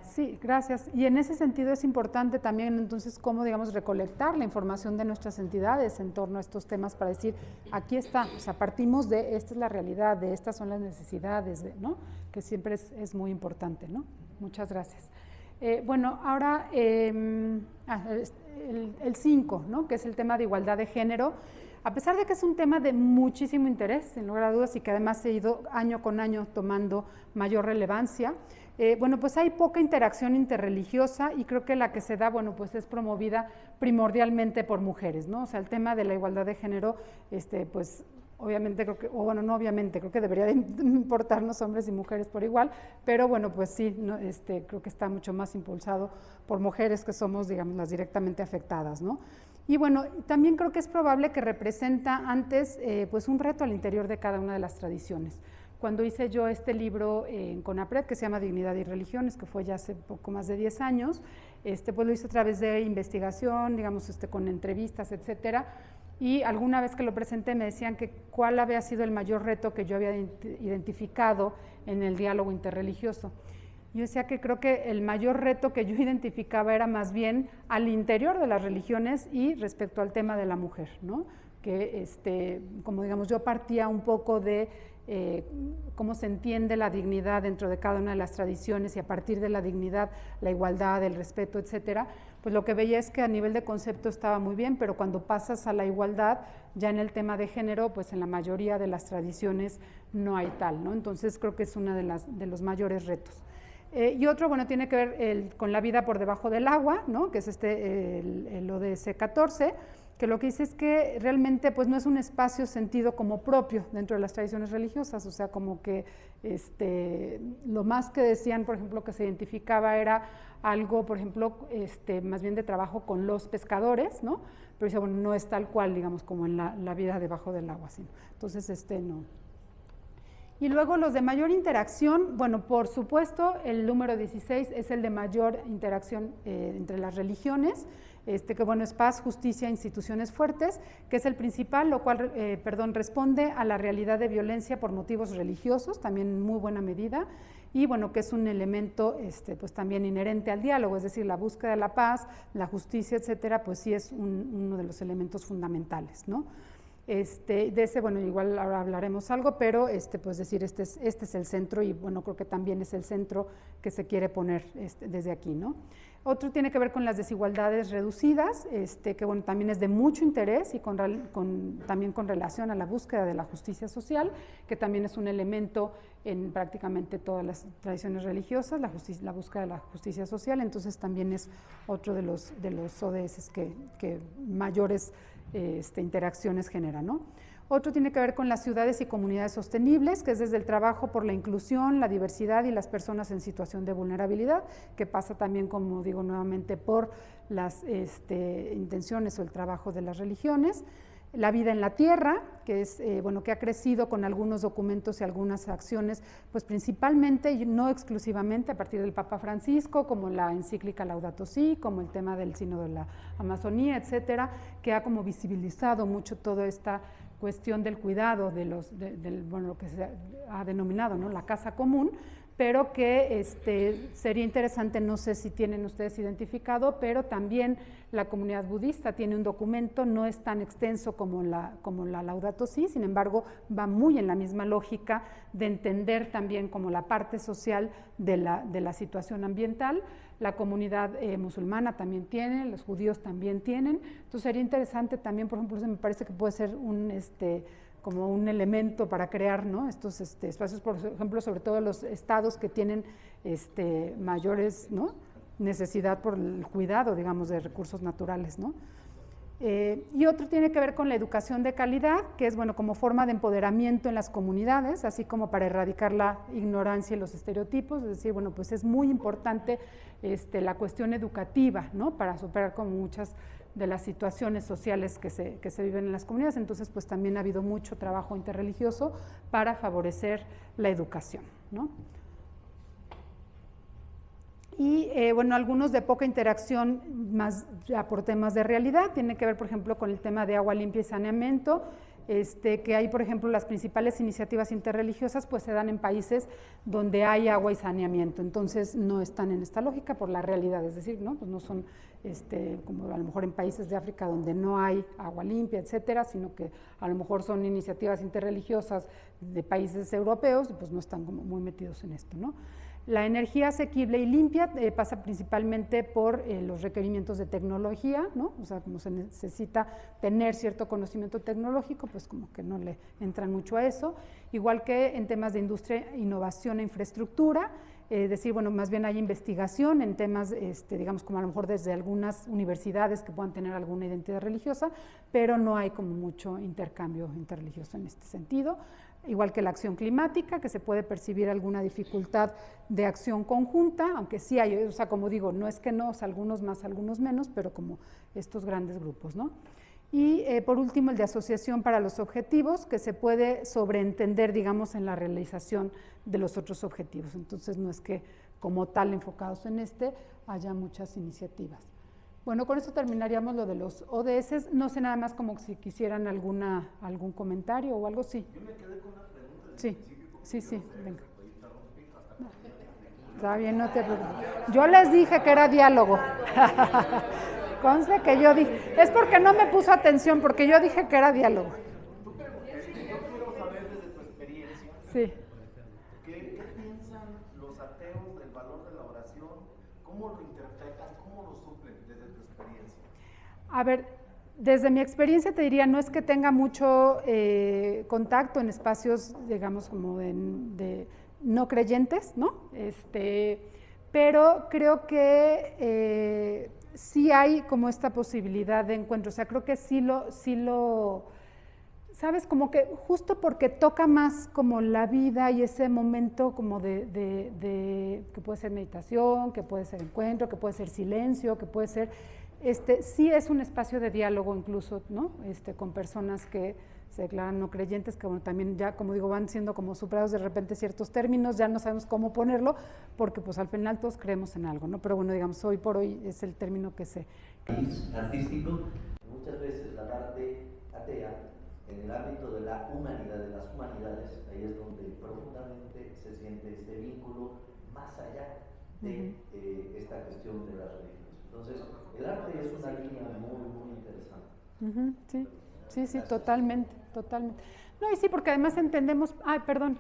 Sí, gracias. Y en ese sentido es importante también entonces cómo, digamos, recolectar la información de nuestras entidades en torno a estos temas para decir, aquí está, o sea, partimos de esta es la realidad, de estas son las necesidades, ¿no? Que siempre es muy importante, ¿no? Muchas gracias. Bueno, ahora el 5, ¿no? Que es el tema de igualdad de género. A pesar de que es un tema de muchísimo interés, sin lugar a dudas, y que además se ha ido año con año tomando mayor relevancia, bueno, pues hay poca interacción interreligiosa y creo que la que se da, bueno, pues es promovida primordialmente por mujeres, ¿no? O sea, el tema de la igualdad de género, pues obviamente creo que, o bueno, no obviamente, creo que debería de importarnos hombres y mujeres por igual, pero bueno, pues sí, no, creo que está mucho más impulsado por mujeres que somos, digamos, las directamente afectadas, ¿no? Y bueno, también creo que es probable que representa antes, pues un reto al interior de cada una de las tradiciones. Cuando hice yo este libro en CONAPRED, que se llama Dignidad y Religiones, que fue ya hace poco más de 10 años, pues lo hice a través de investigación, digamos, con entrevistas, etcétera, y alguna vez que lo presenté me decían que cuál había sido el mayor reto que yo había identificado en el diálogo interreligioso. Yo decía que creo que el mayor reto que yo identificaba era más bien al interior de las religiones y respecto al tema de la mujer, ¿no? Que, como digamos, yo partía un poco de cómo se entiende la dignidad dentro de cada una de las tradiciones y a partir de la dignidad, la igualdad, el respeto, etcétera, pues lo que veía es que a nivel de concepto estaba muy bien, pero cuando pasas a la igualdad, ya en el tema de género, pues en la mayoría de las tradiciones no hay tal, ¿no? Entonces creo que es uno de los mayores retos. Y otro, bueno, tiene que ver con la vida por debajo del agua, ¿no? Que es el ODS 14, que lo que dice es que realmente pues no es un espacio sentido como propio dentro de las tradiciones religiosas, o sea, como que lo más que decían, por ejemplo, que se identificaba era algo, por ejemplo, más bien de trabajo con los pescadores, ¿no? Pero dice, bueno, no es tal cual, digamos, como en la vida debajo del agua, ¿sí? Entonces, no. Y luego los de mayor interacción, bueno, por supuesto, el número 16 es el de mayor interacción entre las religiones, que bueno, es paz, justicia, instituciones fuertes, que es el principal, lo cual, responde a la realidad de violencia por motivos religiosos, también en muy buena medida, y bueno, que es un elemento pues también inherente al diálogo, es decir, la búsqueda de la paz, la justicia, etcétera, pues sí es uno de los elementos fundamentales, ¿no? De ese, bueno, igual ahora hablaremos algo, pero pues decir, este es el centro y bueno, creo que también es el centro que se quiere poner desde aquí, ¿no? Otro tiene que ver con las desigualdades reducidas, que bueno, también es de mucho interés y también con relación a la búsqueda de la justicia social, que también es un elemento en prácticamente todas las tradiciones religiosas, la búsqueda de la justicia social, entonces también es otro de los ODS que mayores interacciones genera, ¿no? Otro tiene que ver con las ciudades y comunidades sostenibles, que es desde el trabajo por la inclusión, la diversidad y las personas en situación de vulnerabilidad, que pasa también, como digo nuevamente, por las intenciones o el trabajo de las religiones. La vida en la tierra, que es, bueno, que ha crecido con algunos documentos y algunas acciones, pues principalmente y no exclusivamente a partir del Papa Francisco, como la encíclica Laudato Si, como el tema del Sínodo de la Amazonía, etcétera, que ha como visibilizado mucho toda esta cuestión del cuidado de bueno, lo que se ha denominado, ¿no?, la casa común, pero que sería interesante, no sé si tienen ustedes identificado, pero también la comunidad budista tiene un documento, no es tan extenso como la Laudato Si, sin embargo, va muy en la misma lógica de entender también como la parte social de la situación ambiental. La comunidad musulmana también tiene, los judíos también tienen, entonces sería interesante también, por ejemplo, me parece que puede ser como un elemento para crear, ¿no?, estos espacios, por ejemplo, sobre todo los estados que tienen mayores, ¿no?, necesidad por el cuidado, digamos, de recursos naturales, ¿no? Y otro tiene que ver con la educación de calidad, que es, bueno, como forma de empoderamiento en las comunidades, así como para erradicar la ignorancia y los estereotipos, es decir, bueno, pues es muy importante la cuestión educativa, ¿no?, para superar como muchas de las situaciones sociales que se viven en las comunidades. Entonces, pues también ha habido mucho trabajo interreligioso para favorecer la educación, ¿no? Y bueno, algunos de poca interacción más ya por temas de realidad, tiene que ver, por ejemplo, con el tema de agua limpia y saneamiento, que hay, por ejemplo, las principales iniciativas interreligiosas pues se dan en países donde hay agua y saneamiento, entonces no están en esta lógica por la realidad, es decir, ¿no?, pues no son como a lo mejor en países de África donde no hay agua limpia, etcétera, sino que a lo mejor son iniciativas interreligiosas de países europeos y pues no están como muy metidos en esto, ¿no? La energía asequible y limpia pasa principalmente por los requerimientos de tecnología, ¿no? O sea, como se necesita tener cierto conocimiento tecnológico, pues como que no le entran mucho a eso. Igual que en temas de industria, innovación e infraestructura, decir, bueno, más bien hay investigación en temas, digamos, como a lo mejor desde algunas universidades que puedan tener alguna identidad religiosa, pero no hay como mucho intercambio interreligioso en este sentido. Igual que la acción climática, que se puede percibir alguna dificultad de acción conjunta, aunque sí hay, o sea, como digo, no es que no, o sea, algunos más, algunos menos, pero como estos grandes grupos, ¿no? Y por último, el de asociación para los objetivos, que se puede sobreentender, digamos, en la realización de los otros objetivos. Entonces, no es que como tal enfocados en haya muchas iniciativas. Bueno, con esto terminaríamos lo de los ODS. No sé nada más como si quisieran algún comentario o algo, sí. Yo me quedé con una pregunta. Sí, venga. Está bien, no te preocupes. Yo les dije que era diálogo. Conste que yo dije, es porque no me puso atención, porque yo dije que era diálogo. Yo quiero saber desde tu experiencia. Sí. ¿Qué piensan los ateos del valor de la oración? ¿Cómo lo interpretan? ¿Cómo lo suplen desde tu experiencia? A ver, desde mi experiencia te diría, no es que tenga mucho contacto en espacios, digamos, como de no creyentes, ¿no? Pero creo que sí hay como esta posibilidad de encuentro, o sea, creo que sí lo, ¿sabes? Como que justo porque toca más como la vida y ese momento como de que puede ser meditación, que puede ser encuentro, que puede ser silencio, que puede ser, sí es un espacio de diálogo incluso, ¿no? Con personas que se declaran no creyentes, que bueno, también ya, como digo, van siendo como superados de repente ciertos términos, ya no sabemos cómo ponerlo, porque pues al final todos creemos en algo, ¿no? Pero bueno, digamos, hoy por hoy es el término que se... Artístico, muchas veces la parte atea, en el ámbito de la humanidad, de las humanidades, ahí es donde profundamente se siente este vínculo más allá de esta cuestión de las religiones. Entonces, el arte es una línea muy, muy interesante. Sí, totalmente. No, y sí, porque además entendemos... Ay, perdón,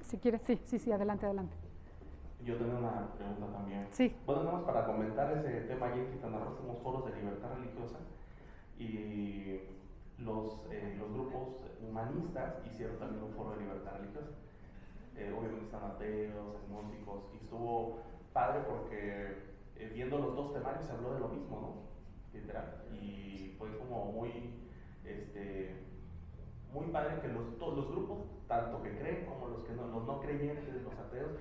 si quieres, sí, adelante. Yo tengo una pregunta también. Sí. Bueno, nada más para comentar ese tema, aquí en Quintana Roo tenemos foros de libertad religiosa y los grupos humanistas hicieron también un foro de libertad religiosa. Obviamente están ateos, agnósticos, y estuvo padre porque viendo los dos temarios se habló de lo mismo, ¿no? Literal. Y fue como muy padre que los grupos, tanto que creen como los que no, los no creyentes, los ateos,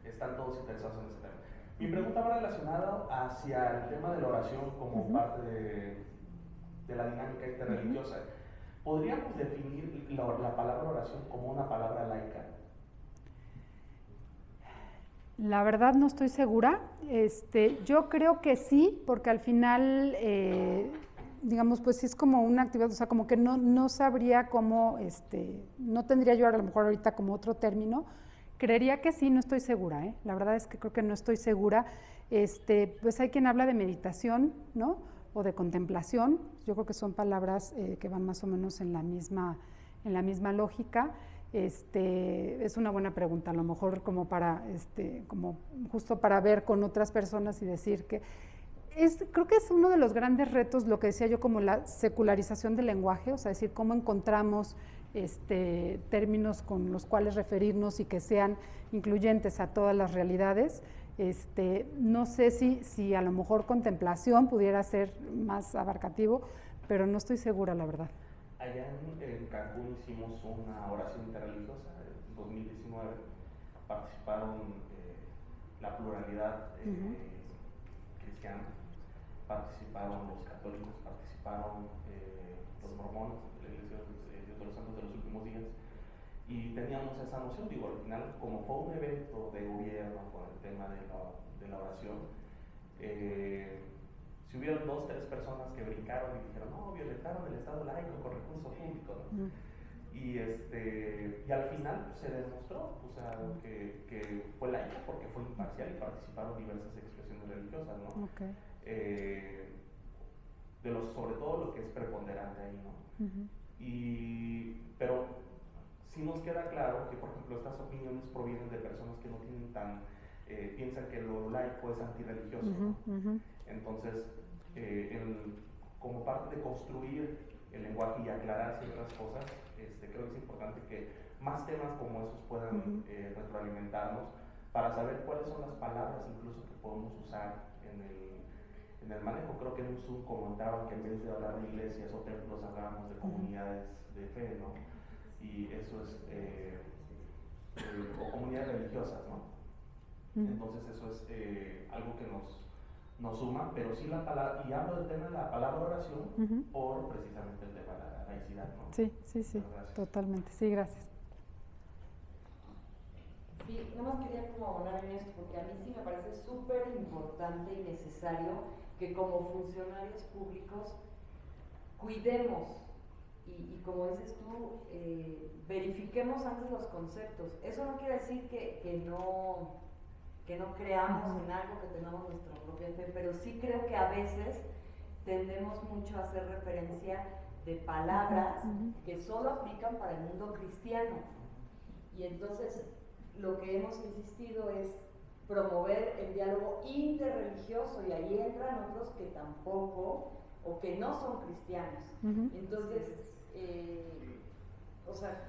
están todos interesados en ese tema. Mi pregunta va relacionada hacia el tema de la oración como parte de la dinámica interreligiosa. ¿Podríamos definir la palabra oración como una palabra laica? La verdad no estoy segura. Yo creo que sí, porque al final, digamos, pues sí es como una actividad, o sea, como que no sabría cómo, no tendría yo a lo mejor ahorita como otro término Creería que sí, no estoy segura, ¿eh? La verdad es que creo que no estoy segura. Pues hay quien habla de meditación, ¿no? O de contemplación. Yo creo que son palabras que van más o menos en la misma lógica. Es una buena pregunta, a lo mejor como para, como justo para ver con otras personas y decir que creo que es uno de los grandes retos, lo que decía yo, como la secularización del lenguaje, o sea, decir cómo encontramos términos con los cuales referirnos y que sean incluyentes a todas las realidades. No sé si a lo mejor contemplación pudiera ser más abarcativo, pero no estoy segura, la verdad. Allá en Cancún hicimos una oración interreligiosa en 2019, participaron la pluralidad cristiana, participaron los católicos, participaron los mormones de la Iglesia de los Santos de los Últimos Días, y teníamos esa noción, digo, al final, como fue un evento de gobierno con el tema de la oración, si hubieron 2 o 3 personas que brincaron y dijeron, no, violentaron el Estado laico con recurso público, ¿no? Y al final pues, se demostró, o sea, que fue laico porque fue imparcial y participaron diversas expresiones religiosas, ¿no? Okay. Sobre todo lo que es preponderante ahí, ¿no? Pero sí nos queda claro que, por ejemplo, estas opiniones provienen de personas que no tienen piensan que lo laico es antirreligioso, ¿no? Entonces, como parte de construir el lenguaje y aclarar ciertas cosas, creo que es importante que más temas como esos puedan retroalimentarnos para saber cuáles son las palabras incluso que podemos usar en el manejo. Creo que en un Zoom comentaban que en vez de hablar de iglesias o templos hablábamos de comunidades de fe, ¿no? Y eso es, o comunidades religiosas, ¿no? Entonces eso es algo que nos suma, pero sí la palabra, y hablo del tema de la palabra oración por precisamente el tema de la laicidad, ¿no? Sí, totalmente, sí, gracias. Sí, nada más quería como abonar en esto, porque a mí sí me parece súper importante y necesario que como funcionarios públicos cuidemos y como dices tú, verifiquemos antes los conceptos. Eso no quiere decir que no creamos en algo, que tengamos nuestra propia fe, pero sí creo que a veces tendemos mucho a hacer referencia de palabras que solo aplican para el mundo cristiano. Y entonces lo que hemos insistido es promover el diálogo interreligioso, y ahí entran otros que tampoco o que no son cristianos. Entonces, o sea,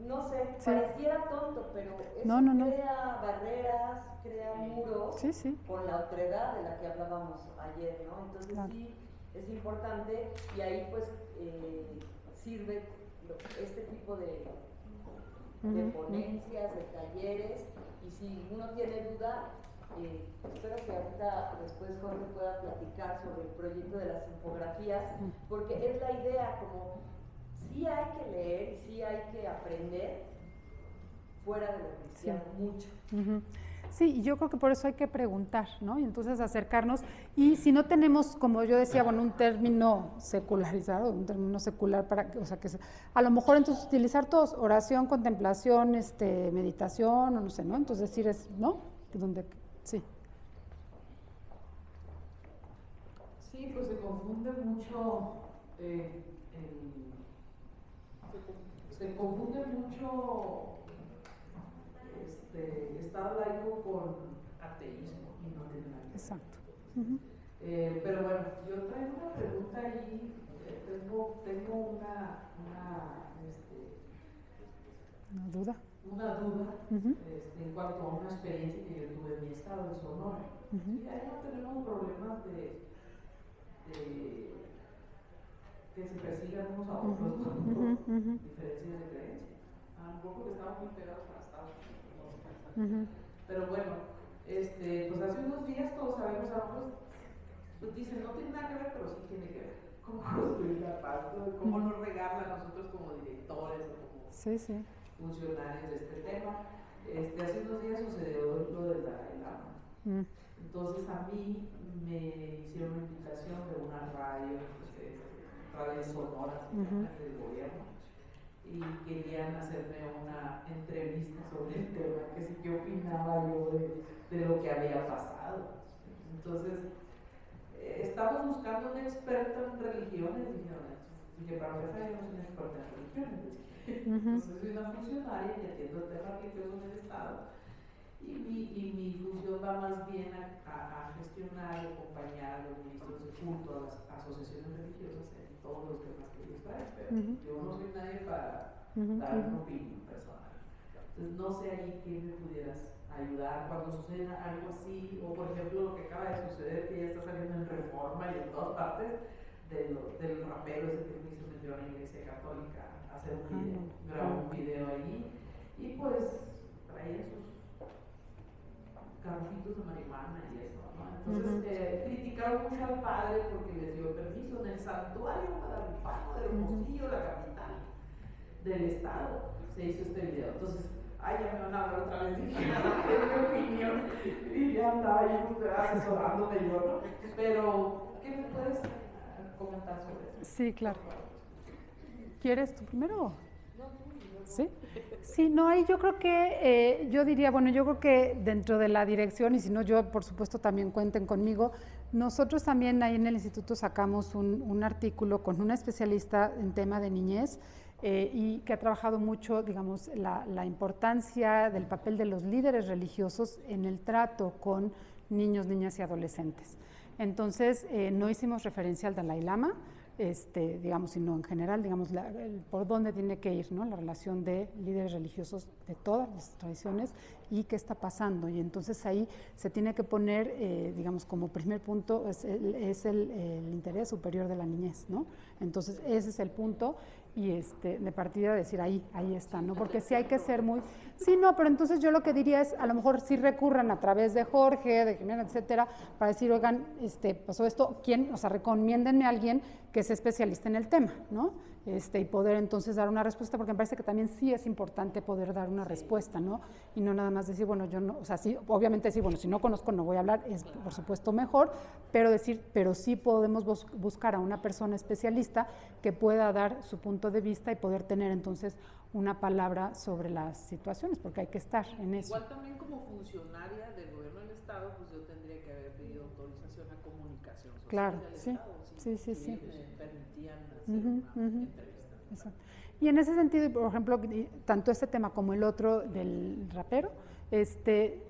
no sé, pareciera tonto, pero eso crea barreras, crea muros con la otredad de la que hablábamos ayer, ¿no? Entonces sí, es importante, y ahí pues sirve este tipo de ponencias, de talleres, y si uno tiene duda, espero que ahorita después Jorge pueda platicar sobre el proyecto de las infografías, porque es la idea, como sí hay que leer y sí hay que aprender fuera de lo cristiano, mucho. Sí, y yo creo que por eso hay que preguntar, ¿no? Y entonces acercarnos, y si no tenemos, como yo decía, bueno, un término secularizado, un término secular, o sea, que a lo mejor entonces utilizar todos, oración, contemplación, meditación, o no sé, ¿no? Entonces decir ¿no? Sí. Sí, pues se confunde mucho Estado laico con ateísmo, y no tiene nada que ver. Exacto. Pero bueno, yo traigo una pregunta ahí, tengo una duda. En cuanto a una experiencia que yo tuve en mi estado, en Sonora. Y ahí no tenemos problemas de que se persigan unos a otros por diferencias de creencia. A lo mejor porque estamos muy pegados a Estados Unidos. Pero bueno, pues hace unos días todos sabemos, pues dicen, no tiene nada que ver, pero sí tiene que ver. Cómo construir la paz, cómo nos regarla a nosotros como directores o como funcionarios de este tema. Hace unos días sucedió lo de la ELAMA. Entonces a mí me hicieron una invitación de una radio, radio sonora del gobierno, y querían hacerme una entrevista sobre el tema, que si qué opinaba yo de lo que había pasado. Entonces, estamos buscando un experto en religiones, dijeron. Dije, para empezar, yo no soy una experta en religiones. Entonces, soy una funcionaria y atiendo el tema religioso en el Estado. Y mi función va más bien a gestionar y acompañar a los ministros de culto, a las asociaciones religiosas en todos los temas que ellos traen. Pero yo no soy nadie para dar una opinión personal. Entonces, no sé ahí quién me pudieras ayudar cuando suceda algo así, o por ejemplo lo que acaba de suceder, que ya está saliendo en Reforma y en todas partes, del rapero ese que se metió a la iglesia católica a hacer un video, grabó un video ahí, y pues traía sus carritos de marihuana y eso, ¿no? Entonces criticaron mucho al padre porque les dio permiso en el santuario guadalupano de Hermosillo, la capital del estado, se hizo este video. Entonces, ay, ya me van a hablar otra vez, dije, mi opinión, y ya andaba yo asesorándome yo, ¿no? Pero, ¿qué me puedes comentar sobre eso? Sí, claro. ¿Quieres tú primero? ¿Sí? Sí, no, ahí yo creo que, yo diría, bueno, yo creo que dentro de la dirección, y si no, yo por supuesto también cuenten conmigo, nosotros también ahí en el instituto sacamos un artículo con una especialista en tema de niñez y que ha trabajado mucho, digamos, la importancia del papel de los líderes religiosos en el trato con niños, niñas y adolescentes. Entonces, no hicimos referencia al Dalai Lama, digamos, sino en general, digamos, por dónde tiene que ir, ¿no? La relación de líderes religiosos de todas las tradiciones y qué está pasando. Y entonces ahí se tiene que poner, digamos, como primer punto, es el interés superior de la niñez, ¿no? Entonces, ese es el punto y de partida decir ahí está, ¿no? Porque sí hay que ser muy... Sí, no, pero entonces yo lo que diría es, a lo mejor sí recurran a través de Jorge, de Jimena, etcétera, para decir, oigan, pasó esto, ¿quién? O sea, recomiéndenme a alguien que sea especialista en el tema, ¿no? Y poder entonces dar una respuesta, porque me parece que también sí es importante poder dar una respuesta, ¿no? Y no nada más decir, bueno, yo no, o sea, sí, obviamente decir, bueno, si no conozco no voy a hablar, es por supuesto mejor, pero sí podemos buscar a una persona especialista que pueda dar su punto de vista y poder tener entonces una palabra sobre las situaciones, porque hay que estar en eso. Igual también como funcionaria del gobierno del Estado, pues yo tendría que haber pedido autorización a comunicación social. Claro, del sí, Estado, sí. Me permitían hacer una entrevista. Exacto. Y en ese sentido, por ejemplo, tanto este tema como el otro del rapero,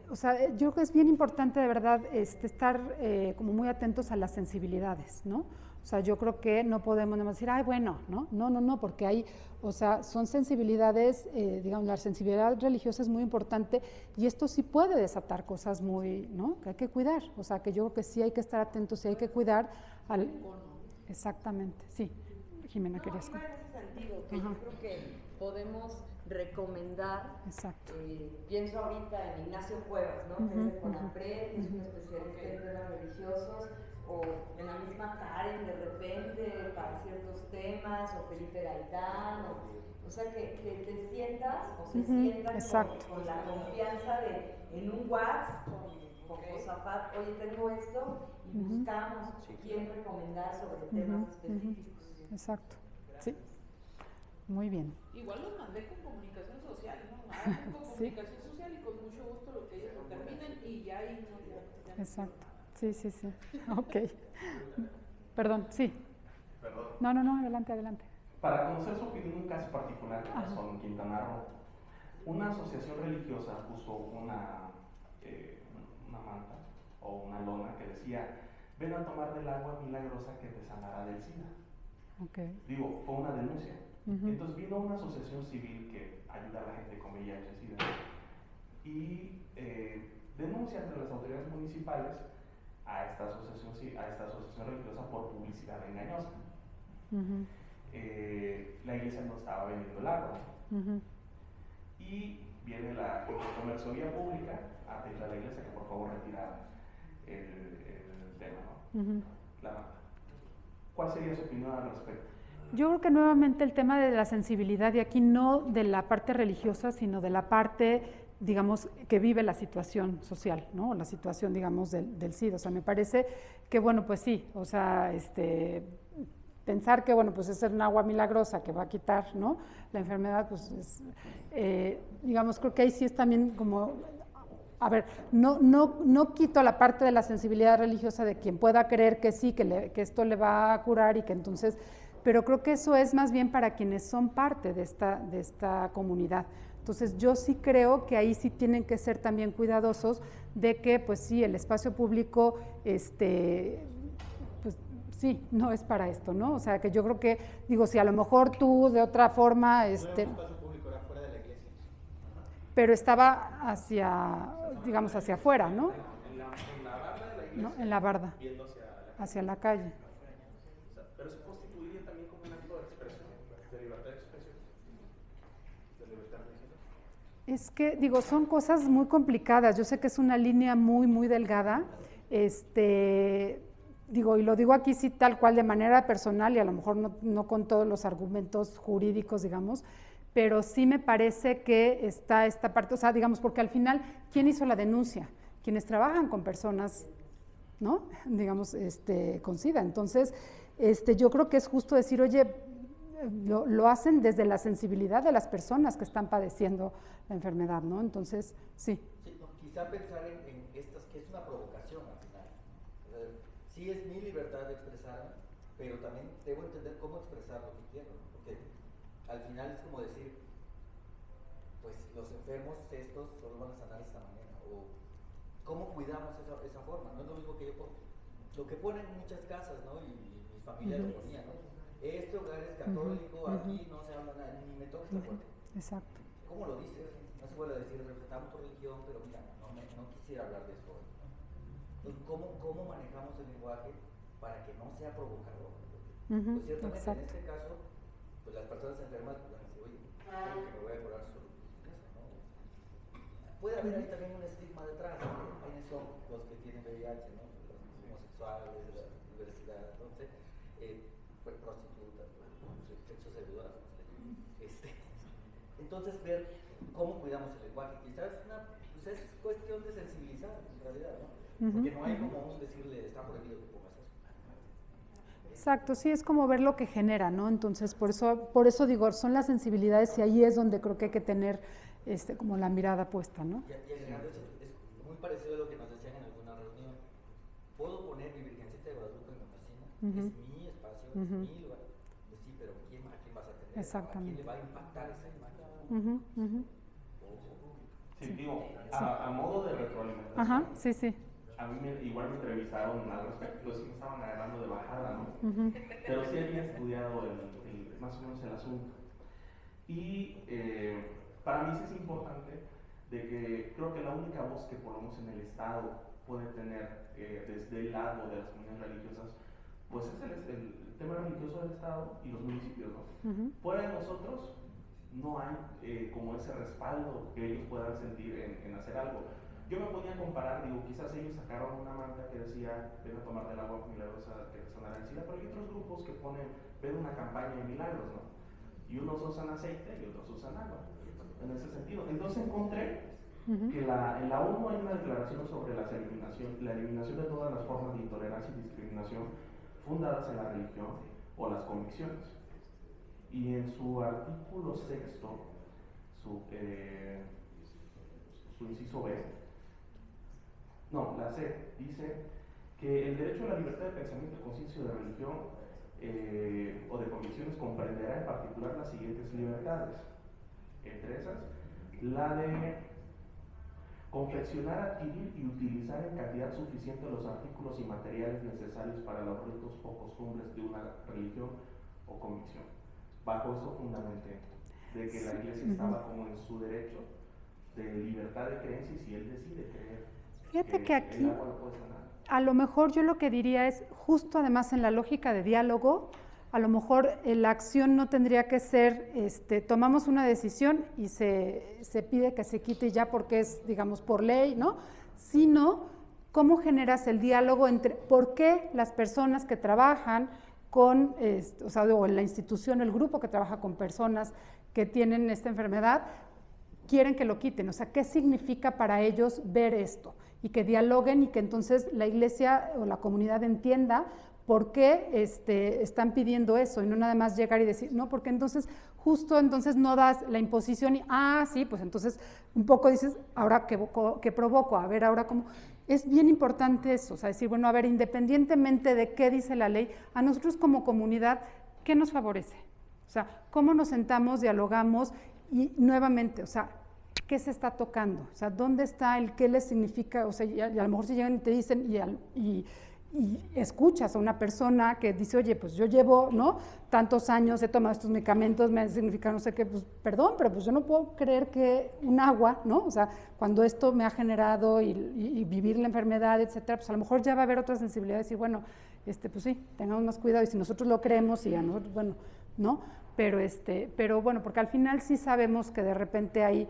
o sea, yo creo que es bien importante de verdad estar como muy atentos a las sensibilidades, ¿no? O sea, yo creo que no podemos nada más decir, ay, bueno, no, porque hay, o sea, son sensibilidades, digamos, la sensibilidad religiosa es muy importante y esto sí puede desatar cosas muy, ¿no? Que hay que cuidar, o sea, que yo creo que sí hay que estar atentos y hay que cuidar al... Exactamente, sí. Jimena, querías... No, iba en ese sentido, que yo creo que podemos recomendar, pienso ahorita en Ignacio Cuevas, ¿no? Que es de CONAPRED, es un especialista en temas religiosos, o en la misma Karen de repente para ciertos temas, o Felipe Gaitán, o sea, que te sientas o se sientan con la confianza de en un WhatsApp con Josafat, oye, tengo esto, y buscamos quién recomendar sobre temas específicos. Exacto, sí, muy bien. Igual los mandé con comunicación social, ¿no? Con comunicación social y con mucho gusto lo que ellos determinen y ya ahí no ya. Exacto, sí, ok. Perdón, sí. Perdón. No, adelante. Para conocer su opinión en un caso particular que pasó en Quintana Roo, una asociación religiosa puso una manta o una lona que decía, ven a tomar del agua milagrosa que te sanará del SIDA. Okay. Digo, fue una denuncia. Entonces vino una asociación civil que ayuda a la gente con VIH-Sida y denuncia ante las autoridades municipales a esta asociación religiosa por publicidad engañosa. La iglesia no estaba vendiendo el agua. Y viene la gente de comercio vía pública a pedirle a la iglesia que por favor retirara el tema, ¿no? La manta. ¿Cuál sería su opinión al respecto? Yo creo que nuevamente el tema de la sensibilidad, y aquí no de la parte religiosa, sino de la parte, digamos, que vive la situación social, ¿no? La situación, digamos, del SIDA. O sea, me parece que, bueno, pues sí, o sea, pensar que, bueno, pues es un agua milagrosa que va a quitar, ¿no?, la enfermedad, pues es, digamos, creo que ahí sí es también como, a ver, no quito la parte de la sensibilidad religiosa de quien pueda creer que sí, que esto le va a curar y que entonces, pero creo que eso es más bien para quienes son parte de esta comunidad. Entonces yo sí creo que ahí sí tienen que ser también cuidadosos de que, pues sí, el espacio público, pues sí, no es para esto, ¿no? O sea, que yo creo que, digo, si a lo mejor tú de otra forma, El espacio público era fuera de la iglesia. pero estaba hacia, digamos, hacia afuera, ¿no? En la barda de la iglesia. ¿No? En la barda, Viendo hacia la calle. O sea, pero se constituiría también como un acto de expresión, de libertad de expresión, de libertad religiosa. Es que, digo, son cosas muy complicadas. Yo sé que es una línea muy, muy delgada. Digo, y lo digo aquí sí tal cual de manera personal y a lo mejor no con todos los argumentos jurídicos, digamos, pero sí me parece que está esta parte, o sea, digamos, porque al final, ¿quién hizo la denuncia? Quienes trabajan con personas, ¿no?, digamos, con SIDA. Entonces, yo creo que es justo decir, oye, lo hacen desde la sensibilidad de las personas que están padeciendo la enfermedad, ¿no? Entonces, sí. Sí, no, quizá pensar en estas, que es una provocación al final. Sí es mi libertad de expresarme, pero también debo entender cómo expresar lo que quiero, ¿no? Porque al final es como decir, pues los enfermos estos solo van a sanar de esta manera, o cómo cuidamos esa forma. No es lo mismo que lo que ponen en muchas casas, ¿no? Y mi familia lo ponía, ¿no? Este hogar es católico, aquí no se habla nada, ni me toques la puerta. Exacto. ¿Cómo lo dices? No se puede decir, respetamos tu religión, pero mira, no quisiera hablar de esto hoy, ¿no? Entonces, ¿cómo manejamos el lenguaje para que no sea provocador? Pues ciertamente en este caso, pues las personas enfermas van a decir, oye, creo que me voy a curar solo en casa, ¿no? Puede haber ahí también un estigma detrás, ¿no? ¿Quiénes son los que tienen VIH, ¿no? Los homosexuales, de la diversidad, entonces, pues prostitutas, sexo servidoras, entonces ver cómo cuidamos el lenguaje. Quizás pues es cuestión de sensibilizar en realidad, ¿no? Porque no hay como un decirle, está prohibido que pongas eso. Exacto, sí, es como ver lo que genera, ¿no? Entonces, por eso digo, son las sensibilidades y ahí es donde creo que hay que tener como la mirada puesta, ¿no? Y agregando eso, es muy parecido a lo que nos decían en alguna reunión. ¿Puedo poner mi Virgencita de Guadalupe en mi oficina? Es mi espacio, es mi lugar. Pues sí, pero ¿a quién vas a tener? Exactamente. ¿A quién le va a impactar esa imagen? Sí, digo, a modo de retroalimentación. Ajá, sí, sí. A mí igual me entrevistaron al respecto, pues sí me estaban agarrando de bajada, ¿no? Pero sí había estudiado más o menos el asunto. Y para mí sí es importante de que creo que la única voz que por lo menos en el Estado puede tener desde el lado de las comunidades religiosas, pues es el tema religioso del Estado y los municipios, ¿no? Fuera de nosotros no hay como ese respaldo que ellos puedan sentir en hacer algo. Yo me ponía a comparar, digo, quizás ellos sacaron una manta que decía, ven a tomar del agua milagrosa que te sanará el SIDA, pero hay otros grupos que ven una campaña de milagros, ¿no? Y unos usan aceite y otros usan agua, en ese sentido. Entonces encontré que en la ONU hay una declaración sobre la eliminación de todas las formas de intolerancia y discriminación fundadas en la religión o las convicciones. Y en su artículo 6, su inciso B, no, la C, dice que el derecho a la libertad de pensamiento, de conciencia y de religión o de convicciones comprenderá en particular las siguientes libertades. Entre esas, la de confeccionar, adquirir y utilizar en cantidad suficiente los artículos y materiales necesarios para los ritos o costumbres de una religión o convicción. Bajo eso fundamenté de que la Iglesia estaba como en su derecho de libertad de creencia y si él decide creer. Fíjate que aquí, a lo mejor yo lo que diría es, justo además en la lógica de diálogo, a lo mejor la acción no tendría que ser, tomamos una decisión y se pide que se quite ya porque es, digamos, por ley, ¿no? Sino, ¿cómo generas el diálogo entre por qué las personas que trabajan con, o en la institución, el grupo que trabaja con personas que tienen esta enfermedad, quieren que lo quiten? O sea, ¿qué significa para ellos ver esto? Y que dialoguen y que entonces la Iglesia o la comunidad entienda por qué están pidiendo eso y no nada más llegar y decir, no, porque entonces justo entonces no das la imposición y, sí, pues entonces un poco dices, ahora ¿qué provoco? A ver, ahora cómo. Es bien importante eso, o sea, decir, bueno, a ver, independientemente de qué dice la ley, a nosotros como comunidad, ¿qué nos favorece? O sea, ¿cómo nos sentamos, dialogamos y nuevamente, o sea, qué se está tocando? O sea, ¿dónde está el qué les significa? O sea, y a lo mejor si llegan y te dicen y escuchas a una persona que dice, oye, pues yo llevo, ¿no?, tantos años, he tomado estos medicamentos, me significa no sé qué, pues perdón, pero pues yo no puedo creer que un agua, ¿no?, o sea, cuando esto me ha generado y vivir la enfermedad, etcétera, pues a lo mejor ya va a haber otra sensibilidad de decir, bueno, pues sí, tengamos más cuidado y si nosotros lo creemos y a nosotros, bueno, ¿no? Pero bueno, porque al final sí sabemos que de repente hay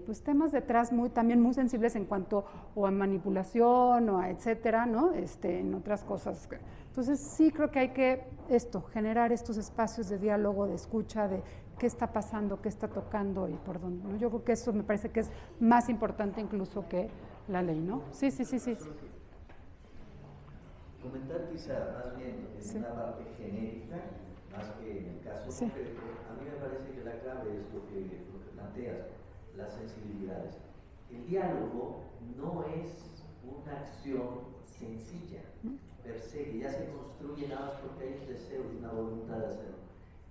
pues temas detrás también muy sensibles en cuanto o a manipulación o a etcétera, ¿no? En otras cosas. Entonces sí creo que hay que generar estos espacios de diálogo, de escucha, de qué está pasando, qué está tocando y por dónde, ¿no? Yo creo que eso me parece que es más importante incluso que la ley, ¿no? Sí. Comentar quizá más bien en una parte genérica, más que en el caso concreto, a mí me parece que la clave es lo que planteas, las sensibilidades. El diálogo no es una acción sencilla, per se, que ya se construye nada más porque hay un deseo y una voluntad de hacerlo.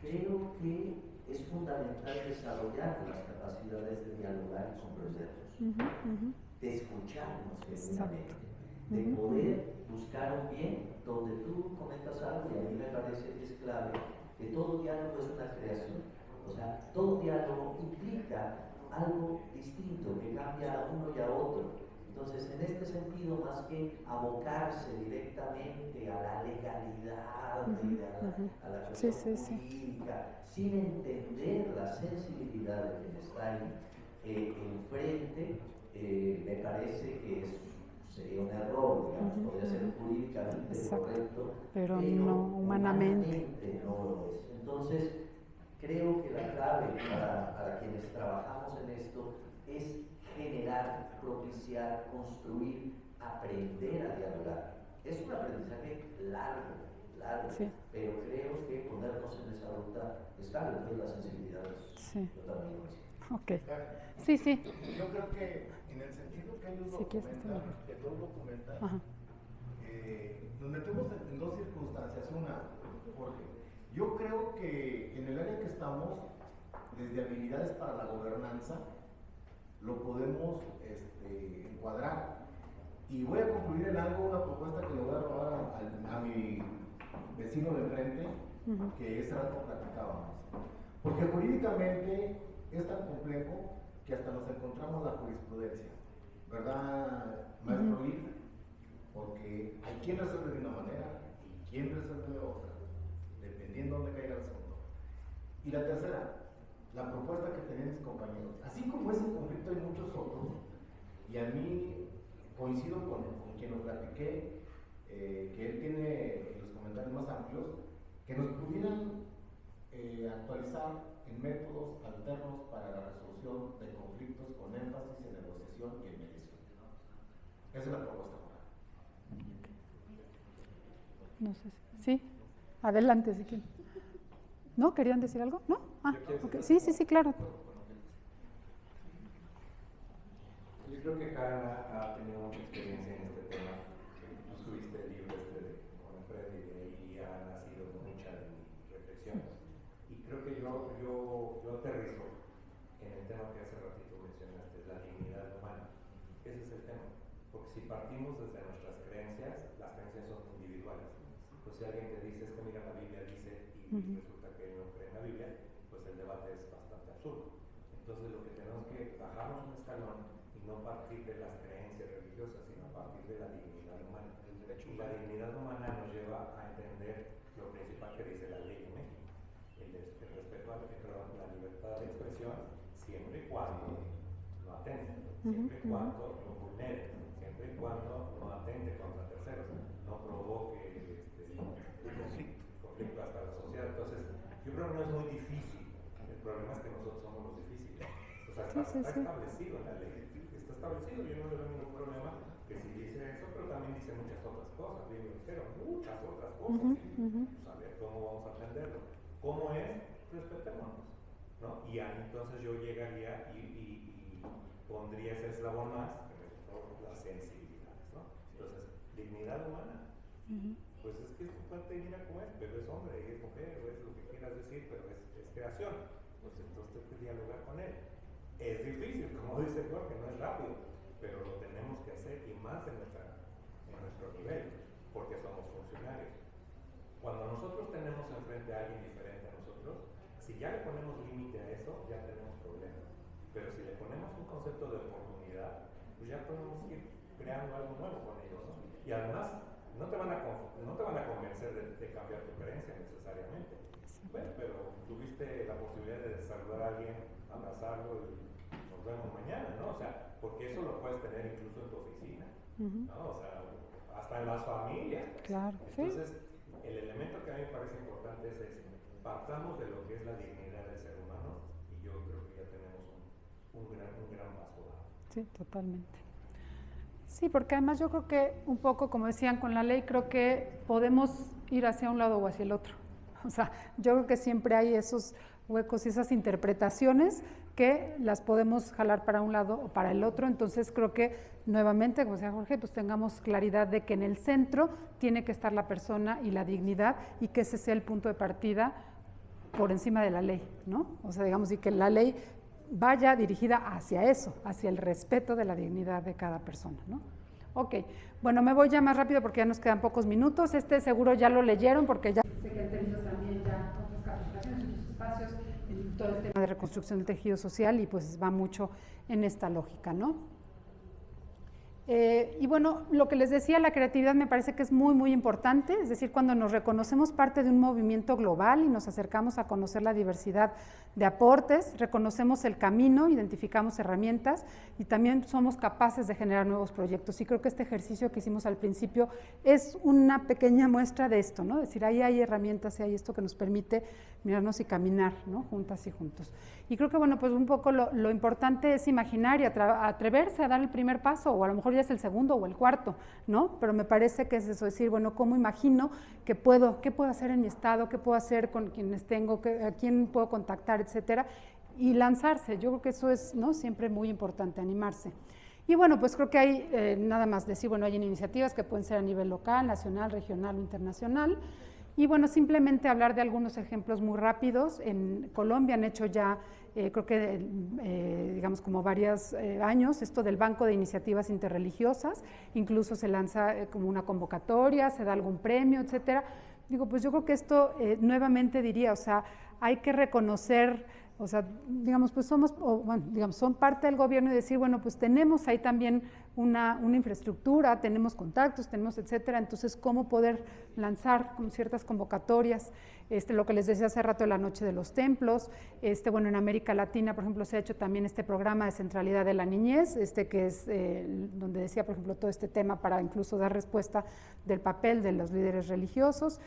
Creo que es fundamental desarrollar las capacidades de dialogar y comprendernos, de escucharnos genuinamente, de poder buscar un bien donde tú comentas algo y a mí me parece que es clave que todo diálogo es una creación. O sea, todo diálogo implica algo distinto que cambia a uno y a otro. Entonces, en este sentido, más que abocarse directamente a la legalidad, a la cuestión jurídica, sin entender la sensibilidad de quien está ahí enfrente, me parece que sería un error, digamos, podría ser jurídicamente correcto, pero no humanamente. No lo es. Entonces, creo que la clave para quienes trabajamos en esto es generar, propiciar, construir, aprender a dialogar. Es un aprendizaje largo, pero creo que ponernos en esa ruta es clave, entonces las sensibilidades. Yo también lo sé. Sí. Yo creo que en el sentido que ellos documentan, que todos documentan, nos metemos en dos circunstancias. Una, Jorge, yo creo que en el área que estamos, desde habilidades para la gobernanza, lo podemos encuadrar. Y voy a concluir en algo, una propuesta que le voy a robar a mi vecino de enfrente, que ese rato platicábamos. Porque jurídicamente es tan complejo que hasta nos encontramos la jurisprudencia, ¿verdad, maestro Lee? Porque hay quien resuelve de una manera y quien resuelve de otra, dependiendo de dónde caiga el asunto. Y la tercera, la propuesta que tenían mis compañeros. Así como ese conflicto hay muchos otros, y a mí coincido con quien lo platiqué, que él tiene los comentarios más amplios, que nos pudieran actualizar en métodos alternos para la resolución de conflictos con énfasis en negociación y en mediación. Esa es la propuesta. No sé si. Sí, adelante si quieren. ¿No? ¿Querían decir algo? ¿No? Okay. Sí, claro. Yo creo que Karen ha tenido mucha experiencia en este tema. Tú escribiste el libro con Fred y de ahí ha nacido muchas reflexiones. Y creo que yo aterrizo en el tema que hace ratito mencionaste, la dignidad humana. Ese es el tema. Porque si partimos desde nuestras creencias, las creencias son individuales. Pues si alguien te dice, es que mira, la Biblia dice, y resulta que no cree en la Biblia, pues el debate es bastante absurdo. Entonces lo que tenemos que bajarnos un escalón y no partir de las creencias religiosas, sino a partir de la dignidad humana. Y la dignidad humana nos lleva a entender lo principal que dice la ley en México, el respeto a la libertad de expresión, siempre y cuando no atente, siempre y cuando no vulnere, siempre y cuando no atente contra terceros, no provoque conflicto hasta la sociedad. Entonces, yo creo que no es muy difícil. El problema es que nosotros somos los difíciles. O sea, está establecido en la ley. Está establecido, yo no le veo ningún problema que si dice eso, pero también dice muchas otras cosas. cosas, pero muchas otras cosas. Saber cómo vamos a atenderlo. ¿Cómo es? Respetémonos, ¿no? Y ahí entonces yo llegaría y pondría ese eslabón más, las sensibilidades, ¿no? Entonces, dignidad humana. Pues es que es tu parte, mira cómo es, pero es hombre, es mujer, o es lo que quieras decir, pero es creación. Pues entonces hay que dialogar con él. Es difícil, como dice Jorge, no es rápido, pero lo tenemos que hacer y más en nuestro nivel, porque somos funcionarios. Cuando nosotros tenemos enfrente a alguien diferente a nosotros, si ya le ponemos límite a eso, ya tenemos problemas. Pero si le ponemos un concepto de oportunidad, pues ya podemos ir creando algo nuevo con ellos, ¿no? Y además, no te van a convencer de cambiar tu creencia necesariamente. Bueno, pero tuviste la posibilidad de saludar a alguien, abrazarlo y nos vemos mañana, ¿no? O sea, porque eso lo puedes tener incluso en tu oficina, ¿no? O sea, hasta en las familias. Claro, entonces, el elemento que a mí me parece importante es ese. Partamos de lo que es la dignidad del ser humano y yo creo que ya tenemos un gran paso dado. Sí, totalmente. Sí, porque además yo creo que un poco, como decían, con la ley creo que podemos ir hacia un lado o hacia el otro. O sea, yo creo que siempre hay esos huecos y esas interpretaciones que las podemos jalar para un lado o para el otro. Entonces creo que nuevamente, como decía Jorge, pues tengamos claridad de que en el centro tiene que estar la persona y la dignidad y que ese sea el punto de partida por encima de la ley, ¿no? O sea, digamos, y que la ley vaya dirigida hacia eso, hacia el respeto de la dignidad de cada persona, ¿no? Ok, bueno, me voy ya más rápido porque ya nos quedan pocos minutos. Este seguro ya lo leyeron porque ya sé que han tenido también ya otras capacitaciones, otros espacios en todo el tema de reconstrucción del tejido social y pues va mucho en esta lógica, ¿no? Y bueno, lo que les decía, la creatividad me parece que es muy, muy importante, es decir, cuando nos reconocemos parte de un movimiento global y nos acercamos a conocer la diversidad de aportes, reconocemos el camino, identificamos herramientas y también somos capaces de generar nuevos proyectos. Y creo que este ejercicio que hicimos al principio es una pequeña muestra de esto, ¿no? Es decir, ahí hay herramientas y hay esto que nos permite mirarnos y caminar, ¿no? Juntas y juntos. Y creo que, bueno, pues un poco lo importante es imaginar y atreverse a dar el primer paso, o a lo mejor ya es el segundo o el cuarto, ¿no? Pero me parece que es eso, decir, bueno, ¿cómo imagino que qué puedo hacer en mi estado, qué puedo hacer con quienes tengo, a quién puedo contactar, etcétera? Y lanzarse, yo creo que eso es, ¿no? Siempre muy importante, animarse. Y bueno, pues creo que hay, nada más decir, bueno, hay iniciativas que pueden ser a nivel local, nacional, regional o internacional. Y bueno, simplemente hablar de algunos ejemplos muy rápidos. En Colombia han hecho ya, creo que, digamos, como varios años, esto del Banco de Iniciativas Interreligiosas, incluso se lanza como una convocatoria, se da algún premio, etcétera. Digo, pues yo creo que esto, nuevamente diría, o sea, hay que reconocer, o sea, digamos, pues son parte del gobierno y decir, bueno, pues tenemos ahí también una infraestructura, tenemos contactos, tenemos etcétera, entonces cómo poder lanzar con ciertas convocatorias, lo que les decía hace rato de la Noche de los Templos, bueno, en América Latina, por ejemplo, se ha hecho también este programa de centralidad de la niñez, que es donde decía, por ejemplo, todo este tema para incluso dar respuesta del papel de los líderes religiosos,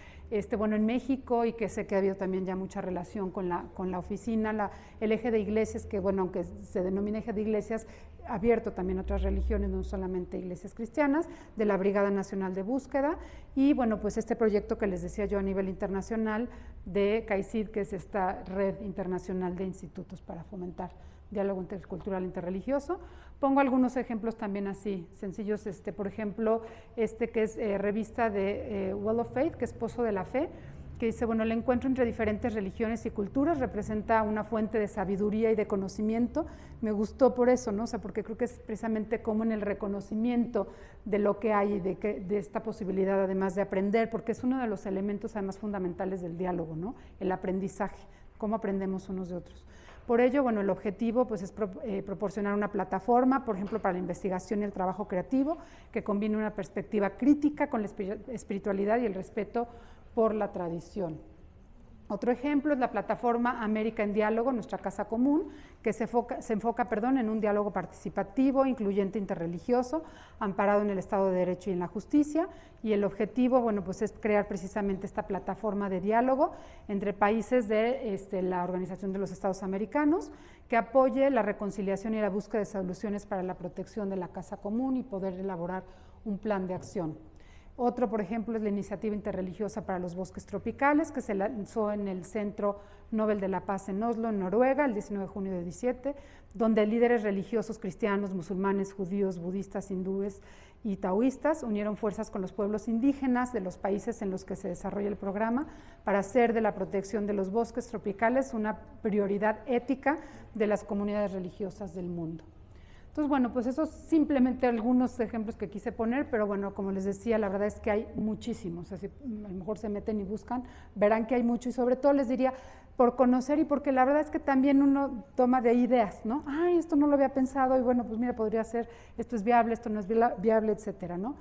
bueno, en México, y que sé que ha habido también ya mucha relación con la oficina, el eje de iglesias, que bueno, aunque se denomina eje de iglesias, abierto también a otras religiones, no solamente iglesias cristianas, de la Brigada Nacional de Búsqueda, y bueno, pues este proyecto que les decía yo a nivel internacional de CAICID, que es esta red internacional de institutos para fomentar diálogo intercultural interreligioso. Pongo algunos ejemplos también así, sencillos, por ejemplo, que es revista de Well of Faith, que es Pozo de la Fe, que dice, bueno, el encuentro entre diferentes religiones y culturas representa una fuente de sabiduría y de conocimiento. Me gustó por eso, ¿no? O sea, porque creo que es precisamente como en el reconocimiento de lo que hay y de esta posibilidad además de aprender, porque es uno de los elementos además fundamentales del diálogo, ¿no? El aprendizaje, cómo aprendemos unos de otros. Por ello, bueno, el objetivo pues, es proporcionar una plataforma, por ejemplo, para la investigación y el trabajo creativo, que combine una perspectiva crítica con la espiritualidad y el respeto por la tradición. Otro ejemplo es la plataforma América en Diálogo, nuestra casa común, que se enfoca en un diálogo participativo, incluyente, interreligioso, amparado en el Estado de Derecho y en la justicia, y el objetivo, bueno, pues es crear precisamente esta plataforma de diálogo entre países de la Organización de los Estados Americanos, que apoye la reconciliación y la búsqueda de soluciones para la protección de la casa común y poder elaborar un plan de acción. Otro, por ejemplo, es la Iniciativa Interreligiosa para los Bosques Tropicales, que se lanzó en el Centro Nobel de la Paz en Oslo, en Noruega, el 19 de junio de 2017, donde líderes religiosos cristianos, musulmanes, judíos, budistas, hindúes y taoístas unieron fuerzas con los pueblos indígenas de los países en los que se desarrolla el programa para hacer de la protección de los bosques tropicales una prioridad ética de las comunidades religiosas del mundo. Entonces, bueno, pues esos simplemente algunos ejemplos que quise poner, pero bueno, como les decía, la verdad es que hay muchísimos, así a lo mejor se meten y buscan, verán que hay mucho y sobre todo les diría por conocer y porque la verdad es que también uno toma de ideas, ¿no? Ay, esto no lo había pensado y bueno, pues mira, podría ser, esto es viable, esto no es viable, etcétera, ¿no?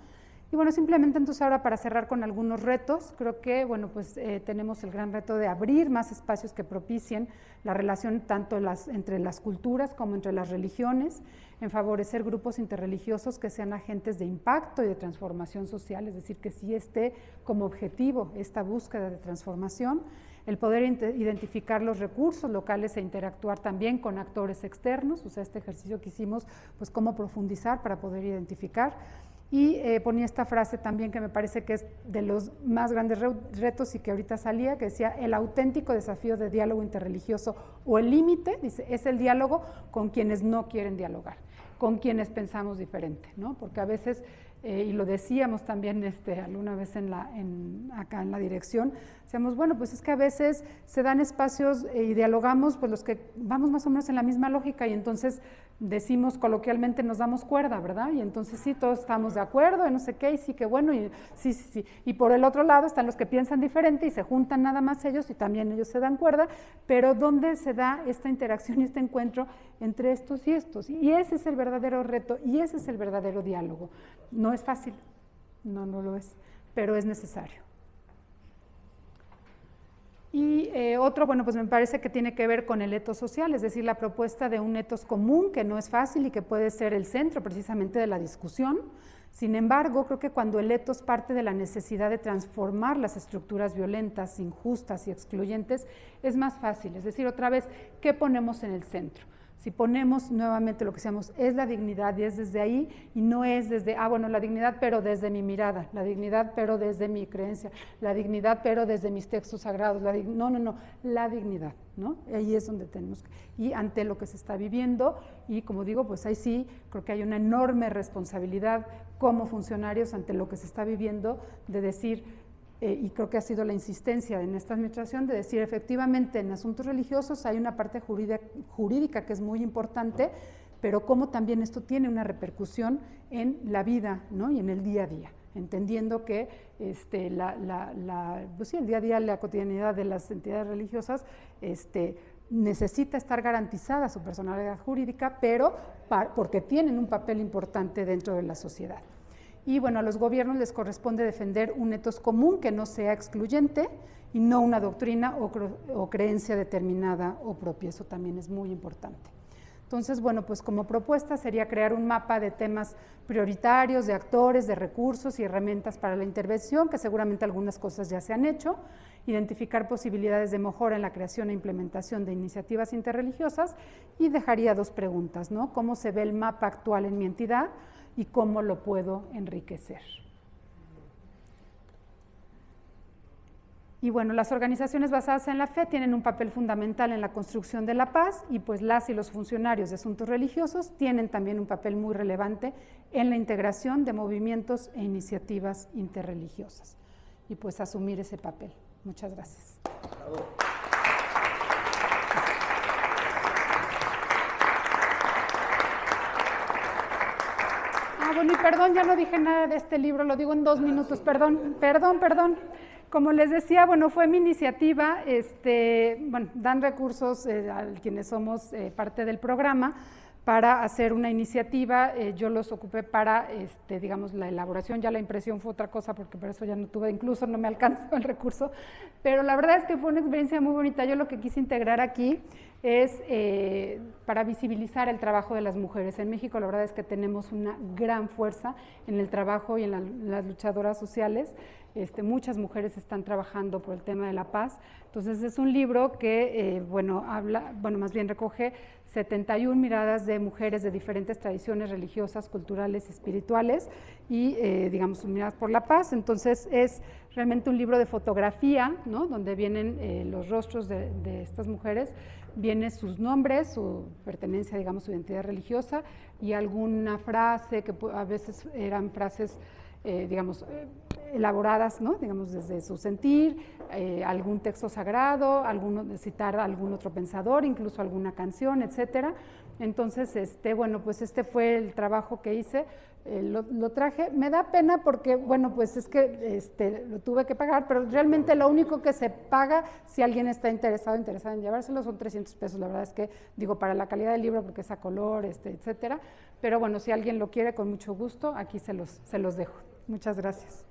Y bueno, simplemente entonces ahora para cerrar con algunos retos, creo que bueno, pues tenemos el gran reto de abrir más espacios que propicien la relación tanto entre las culturas como entre las religiones, en favorecer grupos interreligiosos que sean agentes de impacto y de transformación social, es decir, que sí esté como objetivo esta búsqueda de transformación, el poder identificar los recursos locales e interactuar también con actores externos, o sea, este ejercicio que hicimos, pues cómo profundizar para poder identificar. Y ponía esta frase también que me parece que es de los más grandes retos y que ahorita salía, que decía, el auténtico desafío de diálogo interreligioso o el límite, dice, es el diálogo con quienes no quieren dialogar, con quienes pensamos diferente, ¿no? Porque a veces, y lo decíamos también alguna vez acá en la dirección, decíamos, bueno, pues es que a veces se dan espacios y dialogamos, pues los que vamos más o menos en la misma lógica y entonces decimos coloquialmente nos damos cuerda, ¿verdad? Y entonces sí, todos estamos de acuerdo, y no sé qué, y sí, qué bueno, y sí. Y por el otro lado están los que piensan diferente y se juntan nada más ellos y también ellos se dan cuerda, pero ¿dónde se da esta interacción y este encuentro entre estos y estos? Y ese es el verdadero reto y ese es el verdadero diálogo. No es fácil, no lo es, pero es necesario. Y otro, bueno, pues me parece que tiene que ver con el etos social, es decir, la propuesta de un etos común que no es fácil y que puede ser el centro precisamente de la discusión. Sin embargo, creo que cuando el etos parte de la necesidad de transformar las estructuras violentas, injustas y excluyentes, es más fácil. Es decir, otra vez, ¿qué ponemos en el centro? Si ponemos nuevamente lo que decíamos, es la dignidad y es desde ahí y no es desde, bueno, la dignidad pero desde mi mirada, la dignidad pero desde mi creencia, la dignidad pero desde mis textos sagrados, no, la dignidad, ¿no? Ahí es donde tenemos, y ante lo que se está viviendo y como digo, pues ahí sí creo que hay una enorme responsabilidad como funcionarios ante lo que se está viviendo de decir, y creo que ha sido la insistencia en esta administración de decir efectivamente en asuntos religiosos hay una parte jurídica que es muy importante, pero cómo también esto tiene una repercusión en la vida, ¿no? Y en el día a día, entendiendo que pues sí, el día a día, la cotidianidad de las entidades religiosas necesita estar garantizada su personalidad jurídica, pero porque tienen un papel importante dentro de la sociedad. Y bueno, a los gobiernos les corresponde defender un etos común que no sea excluyente y no una doctrina o creencia determinada o propia, eso también es muy importante. Entonces, bueno, pues como propuesta sería crear un mapa de temas prioritarios, de actores, de recursos y herramientas para la intervención, que seguramente algunas cosas ya se han hecho, identificar posibilidades de mejora en la creación e implementación de iniciativas interreligiosas y dejaría dos preguntas, ¿no? ¿Cómo se ve el mapa actual en mi entidad? Y cómo lo puedo enriquecer. Y bueno, las organizaciones basadas en la fe tienen un papel fundamental en la construcción de la paz y pues las y los funcionarios de asuntos religiosos tienen también un papel muy relevante en la integración de movimientos e iniciativas interreligiosas. Y pues asumir ese papel. Muchas gracias. Bravo. Bueno, y perdón, ya no dije nada de este libro, lo digo en 2 minutos, perdón. Como les decía, bueno, fue mi iniciativa, bueno, dan recursos a quienes somos parte del programa para hacer una iniciativa, yo los ocupé para, digamos, la elaboración, ya la impresión fue otra cosa porque por eso ya no tuve, incluso no me alcanzó el recurso, pero la verdad es que fue una experiencia muy bonita. Yo lo que quise integrar aquí es para visibilizar el trabajo de las mujeres. En México la verdad es que tenemos una gran fuerza en el trabajo y en las luchadoras sociales. Muchas mujeres están trabajando por el tema de la paz. Entonces es un libro que, más bien recoge 71 miradas de mujeres de diferentes tradiciones religiosas, culturales, espirituales y, digamos, miradas por la paz. Entonces es realmente un libro de fotografía, ¿no? Donde vienen los rostros de estas mujeres, vienen sus nombres, su pertenencia, digamos, su identidad religiosa y alguna frase que a veces eran frases elaboradas, ¿no? Digamos, desde su sentir, algún texto sagrado, citar a algún otro pensador, incluso alguna canción, etcétera. Entonces, pues este fue el trabajo que hice, lo traje. Me da pena porque, bueno, pues es que lo tuve que pagar, pero realmente lo único que se paga, si alguien está interesada en llevárselo, son 300 pesos. La verdad es que, digo, para la calidad del libro, porque es a color, etcétera. Pero bueno, si alguien lo quiere, con mucho gusto, aquí se los dejo. Muchas gracias.